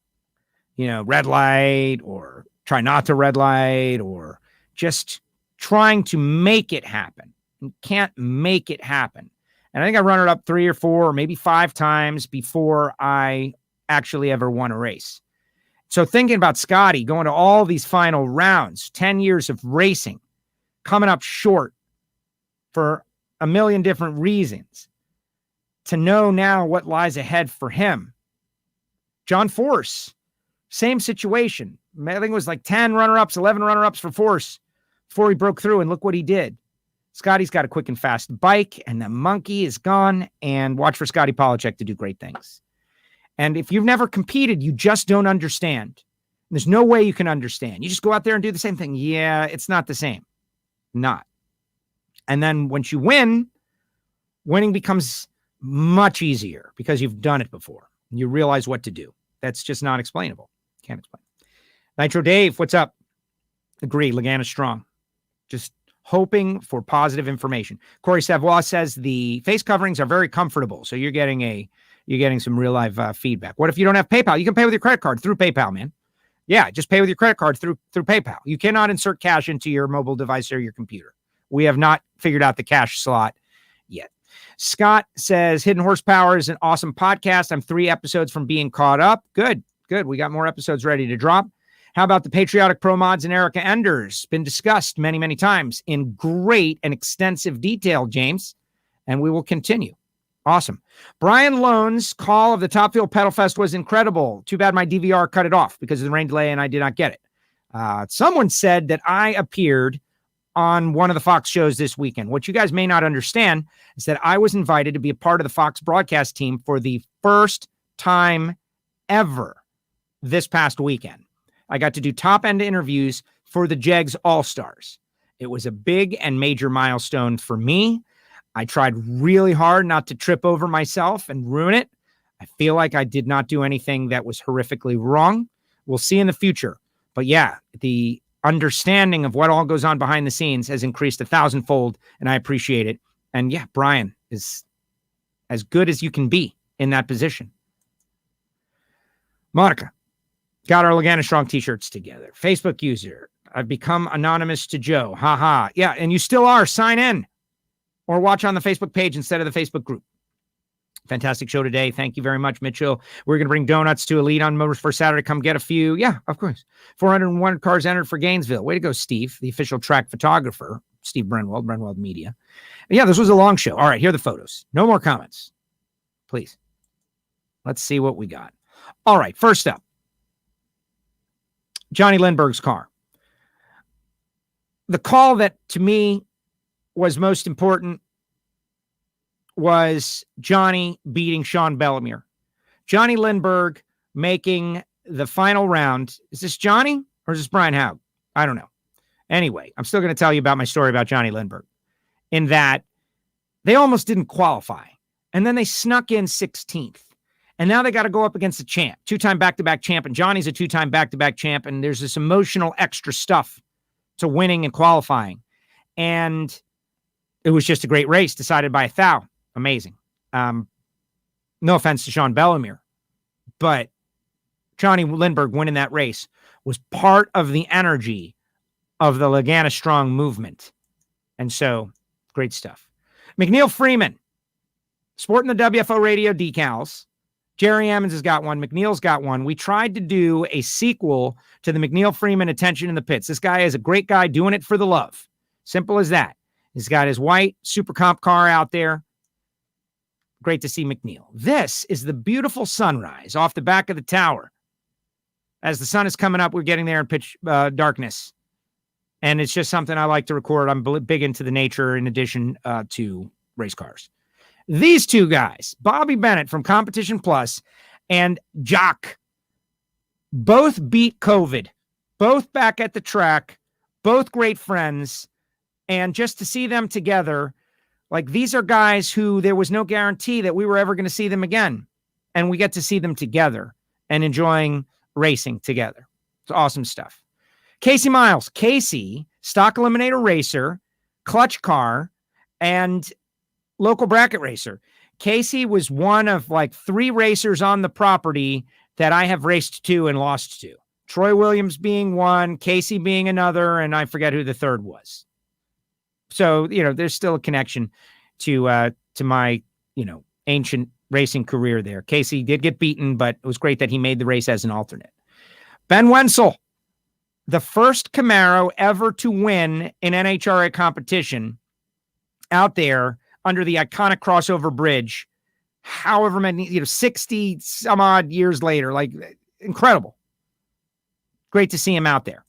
red light or try not to red light or just trying to make it happen. And can't make it happen. And I think I run it up 3 or 4 or maybe 5 times before I actually ever won a race. So thinking about Scotty going to all these final rounds, 10 years of racing, coming up short for a million different reasons, to know now what lies ahead for him. John Force, same situation. I think it was like 10 runner-ups, 11 runner-ups for Force before he broke through, and look what he did. Scotty's got a quick and fast bike, and the monkey is gone, and watch for Scotty Polachek to do great things. And if you've never competed, you just don't understand. There's no way you can understand. You just go out there and do the same thing. Yeah, it's not the same. Not. And then once you win, winning becomes much easier because you've done it before. You realize what to do. That's just not explainable. Can't explain. Nitro Dave, what's up? Agree. Lagana strong. Just hoping for positive information. Corey Savoy says the face coverings are very comfortable. So you're getting some real live feedback. What if you don't have PayPal? You can pay with your credit card through PayPal, man. Yeah, just pay with your credit card through PayPal. You cannot insert cash into your mobile device or your computer. We have not figured out the cash slot yet. Scott says Hidden Horsepower is an awesome podcast. I'm 3 episodes from being caught up. Good. We got more episodes ready to drop. How about the Patriotic Pro Mods and Erica Enders? Been discussed many, many times in great and extensive detail, James, and we will continue. Awesome. Brian Lone's call of the Top Fuel Pedal Fest was incredible. Too bad my DVR cut it off because of the rain delay and I did not get it. Someone said that I appeared on one of the Fox shows this weekend. What you guys may not understand is that I was invited to be a part of the Fox broadcast team for the first time ever this past weekend. I got to do top-end interviews for the JEGS All-Stars. It was a big and major milestone for me. I tried really hard not to trip over myself and ruin it. I feel like I did not do anything that was horrifically wrong. We'll see in the future. But yeah, the understanding of what all goes on behind the scenes has increased 1,000-fold, and I appreciate it. And yeah, Brian is as good as you can be in that position. Monica. Got our Lagana Strong t-shirts together. Facebook user. I've become anonymous to Joe. Ha. Yeah, and you still are. Sign in or watch on the Facebook page instead of the Facebook group. Fantastic show today. Thank you very much, Mitchell. We're going to bring donuts to Elite on Motors for Saturday. Come get a few. Yeah, of course. 401 cars entered for Gainesville. Way to go, Steve, the official track photographer. Steve Brenwald Media. Yeah, this was a long show. All right, here are the photos. No more comments. Please. Let's see what we got. All right, first up. Johnny Lindbergh's car. The call that to me was most important was Johnny beating Sean Bellemere. Johnny Lindbergh making the final round. Is this Johnny or is this Brian Haug? I don't know. Anyway, I'm still going to tell you about my story about Johnny Lindbergh in that they almost didn't qualify. And then they snuck in 16th. And now they got to go up against the champ, 2-time back-to-back champ. And Johnny's a 2-time back-to-back champ. And there's this emotional extra stuff to winning and qualifying. And it was just a great race decided by a thou. Amazing. No offense to Sean Bellemere, but Johnny Lindbergh winning that race was part of the energy of the Lagana Strong movement. And so, great stuff. McNeil Freeman, sporting the WFO radio decals. Jerry Ammons has got one. McNeil's got one. We tried to do a sequel to the McNeil Freeman Attention in the Pits. This guy is a great guy doing it for the love. Simple as that. He's got his white super comp car out there. Great to see McNeil. This is the beautiful sunrise off the back of the tower. As the sun is coming up, we're getting there in pitch darkness. And it's just something I like to record. I'm big into the nature in addition to race cars. These two guys, Bobby Bennett from Competition Plus and Jock, both beat COVID, both back at the track, both great friends. And just to see them together, like these are guys who there was no guarantee that we were ever going to see them again. And we get to see them together and enjoying racing together. It's awesome stuff. Casey Miles, Casey, stock eliminator racer, clutch car, and local bracket racer. Casey was one of like 3 racers on the property that I have raced to and lost to. Troy Williams being one, Casey being another, and I forget who the third was. So, there's still a connection. to my, ancient racing career there. Casey did get beaten, but it was great that he made the race as an alternate. Ben Wenzel, the first Camaro ever to win an NHRA competition out there under the iconic crossover bridge, however many, 60 some odd years later, like incredible. Great to see him out there.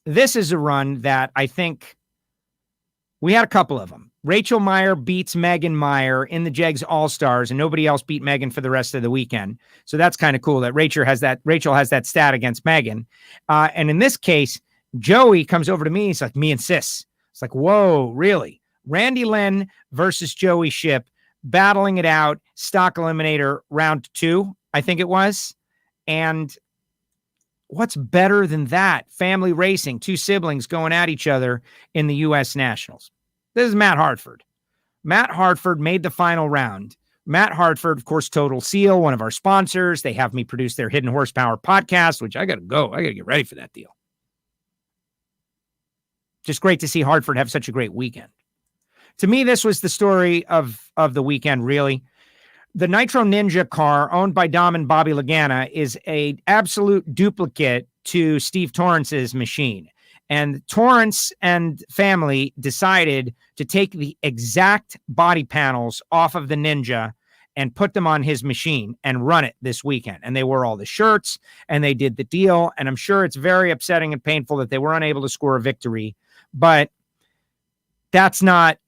This is a run that I think we had a couple of them. Rachel Meyer beats Megan Meyer in the Jegs All-Stars, and nobody else beat Megan for the rest of the weekend. So that's kind of cool that Rachel has that stat against Megan. And in this case, Joey comes over to me. He's like, me and sis. It's like, whoa, really? Randy Lynn versus Joey Shipp, battling it out. Stock Eliminator round 2, I think it was. And what's better than that? Family racing, 2 siblings going at each other in the U.S. Nationals. This is Matt Hartford. Matt Hartford made the final round. Matt Hartford, of course, Total Seal, one of our sponsors. They have me produce their Hidden Horsepower podcast, which I got to go. I got to get ready for that deal. Just great to see Hartford have such a great weekend. To me, this was the story of the weekend, really. The Nitro Ninja car owned by Dom and Bobby Lagana is an absolute duplicate to Steve Torrance's machine. And Torrance and family decided to take the exact body panels off of the Ninja and put them on his machine and run it this weekend. And they wore all the shirts and they did the deal. And I'm sure it's very upsetting and painful that they were unable to score a victory, but that's not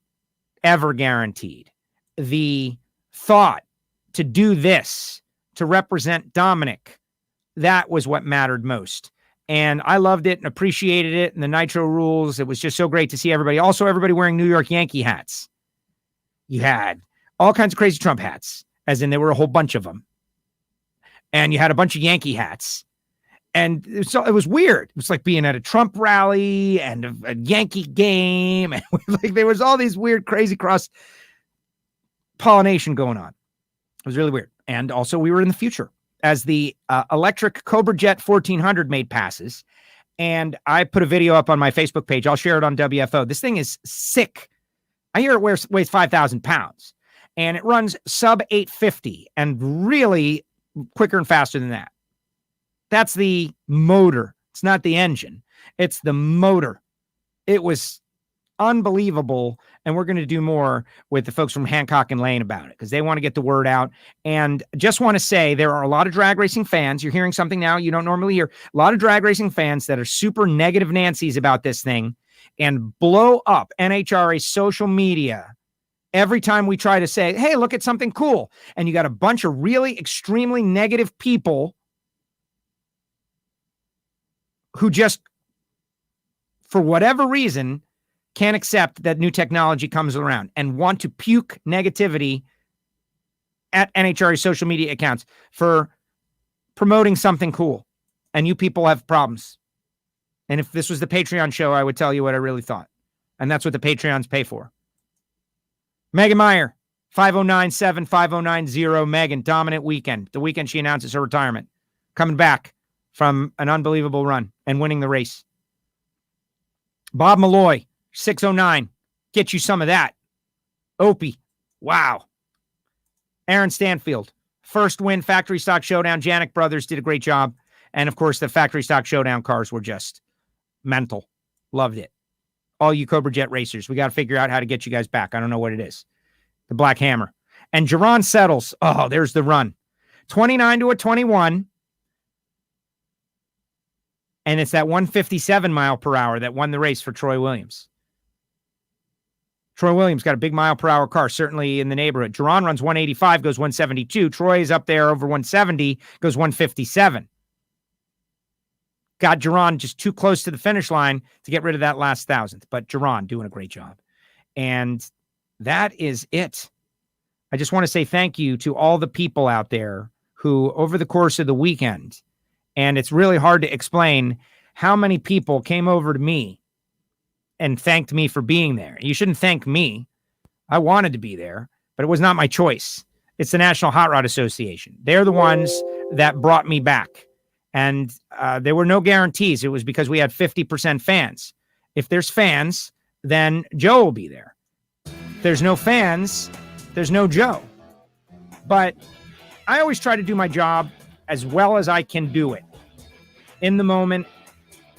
ever guaranteed. The thought to do this, to represent Dominic, that was what mattered most. And I loved it and appreciated it. And the Nitro rules, it was just so great to see everybody. Also, everybody wearing New York Yankee hats. You had all kinds of crazy Trump hats, as in there were a whole bunch of them. And you had a bunch of Yankee hats. And so it was weird. It was like being at a Trump rally and a Yankee game. And like there was all these weird, crazy cross pollination going on. It was really weird. And also we were in the future as the electric Cobra Jet 1400 made passes. And I put a video up on my Facebook page. I'll share it on WFO. This thing is sick. I hear it weighs 5,000 pounds and it runs sub 850 and really quicker and faster than that. That's the motor. It's not the engine. It's the motor. It was unbelievable. And we're going to do more with the folks from Hancock and Lane about it because they want to get the word out. And just want to say there are a lot of drag racing fans. You're hearing something now you don't normally hear. A lot of drag racing fans that are super negative Nancy's about this thing and blow up NHRA social media every time we try to say, hey, look at something cool. And you got a bunch of really extremely negative people who just, for whatever reason, can't accept that new technology comes around and want to puke negativity at NHRA social media accounts for promoting something cool. And you people have problems. And if this was the Patreon show, I would tell you what I really thought. And that's what the Patreons pay for. Megan Meyer, 5097-5090. Megan, dominant weekend. The weekend she announces her retirement. Coming back from an unbelievable run and winning the race. Bob Malloy, 609. Get you some of that. Opie. Wow. Aaron Stanfield. First win, Factory Stock Showdown. Janik Brothers did a great job. And, of course, the Factory Stock Showdown cars were just mental. Loved it. All you Cobra Jet racers, we got to figure out how to get you guys back. I don't know what it is. The Black Hammer. And Jerron Settles. Oh, there's the run. 29 to a 21. And it's that 157 mile per hour that won the race for Troy Williams. Troy Williams got a big mile per hour car, certainly in the neighborhood. Jerron runs 185, goes 172. Troy is up there over 170, goes 157. Got Jerron just too close to the finish line to get rid of that last thousandth. But Jerron doing a great job. And that is it. I just want to say thank you to all the people out there who, over the course of the weekend, and it's really hard to explain how many people came over to me and thanked me for being there. You shouldn't thank me. I wanted to be there, but it was not my choice. It's the National Hot Rod Association. They're the ones that brought me back. And there were no guarantees. It was because we had 50% fans. If there's fans, then Joe will be there. there's no fans, there's no Joe. But I always try to do my job as well as I can do it. In the moment,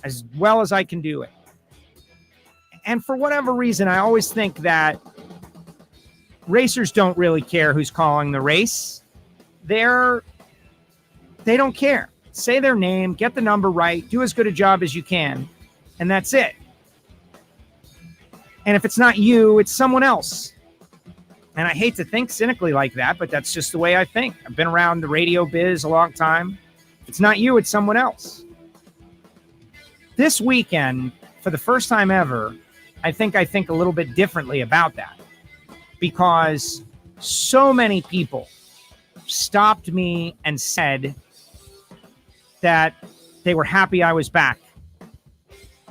as well as I can do it. And for whatever reason, I always think that racers don't really care who's calling the race. They don't care. Say their name, get the number right, do as good a job as you can, and that's it. And if it's not you, it's someone else. And I hate to think cynically like that, but that's just the way I think. I've been around the radio biz a long time. If it's not you, it's someone else. This weekend, for the first time ever, I think a little bit differently about that, because so many people stopped me and said that they were happy I was back,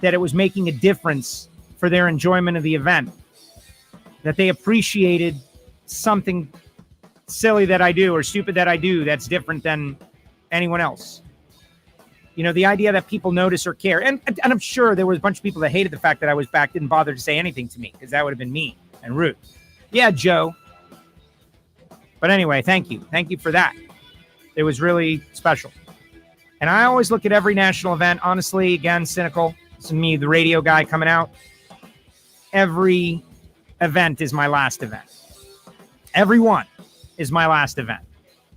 that it was making a difference for their enjoyment of the event, that they appreciated something silly that I do or stupid that I do that's different than anyone else. You know, the idea that people notice or care. And I'm sure there was a bunch of people that hated the fact that I was back, didn't bother to say anything to me, because that would have been mean and rude. Yeah, Joe. But anyway, thank you. Thank you for that. It was really special. And I always look at every national event, honestly, again, cynical. It's me, the radio guy coming out. Every event is my last event. Every one is my last event.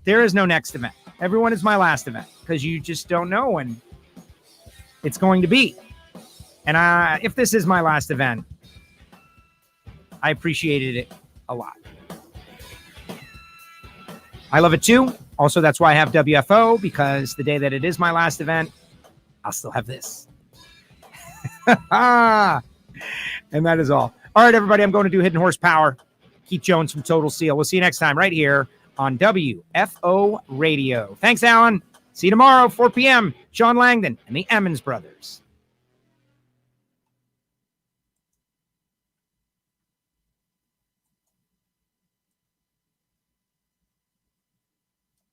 There is no next event. Everyone is my last event, because you just don't know when it's going to be. And if this is my last event, I appreciated it a lot. I love it too. Also, that's why I have WFO, because the day that it is my last event, I'll still have this. And that is all. All right, everybody, I'm going to do Hidden Horsepower. Keith Jones from Total Seal. We'll see you next time right here on WFO Radio. Thanks, Alan. See you tomorrow, 4 p.m. Sean Langdon and the Emmons Brothers.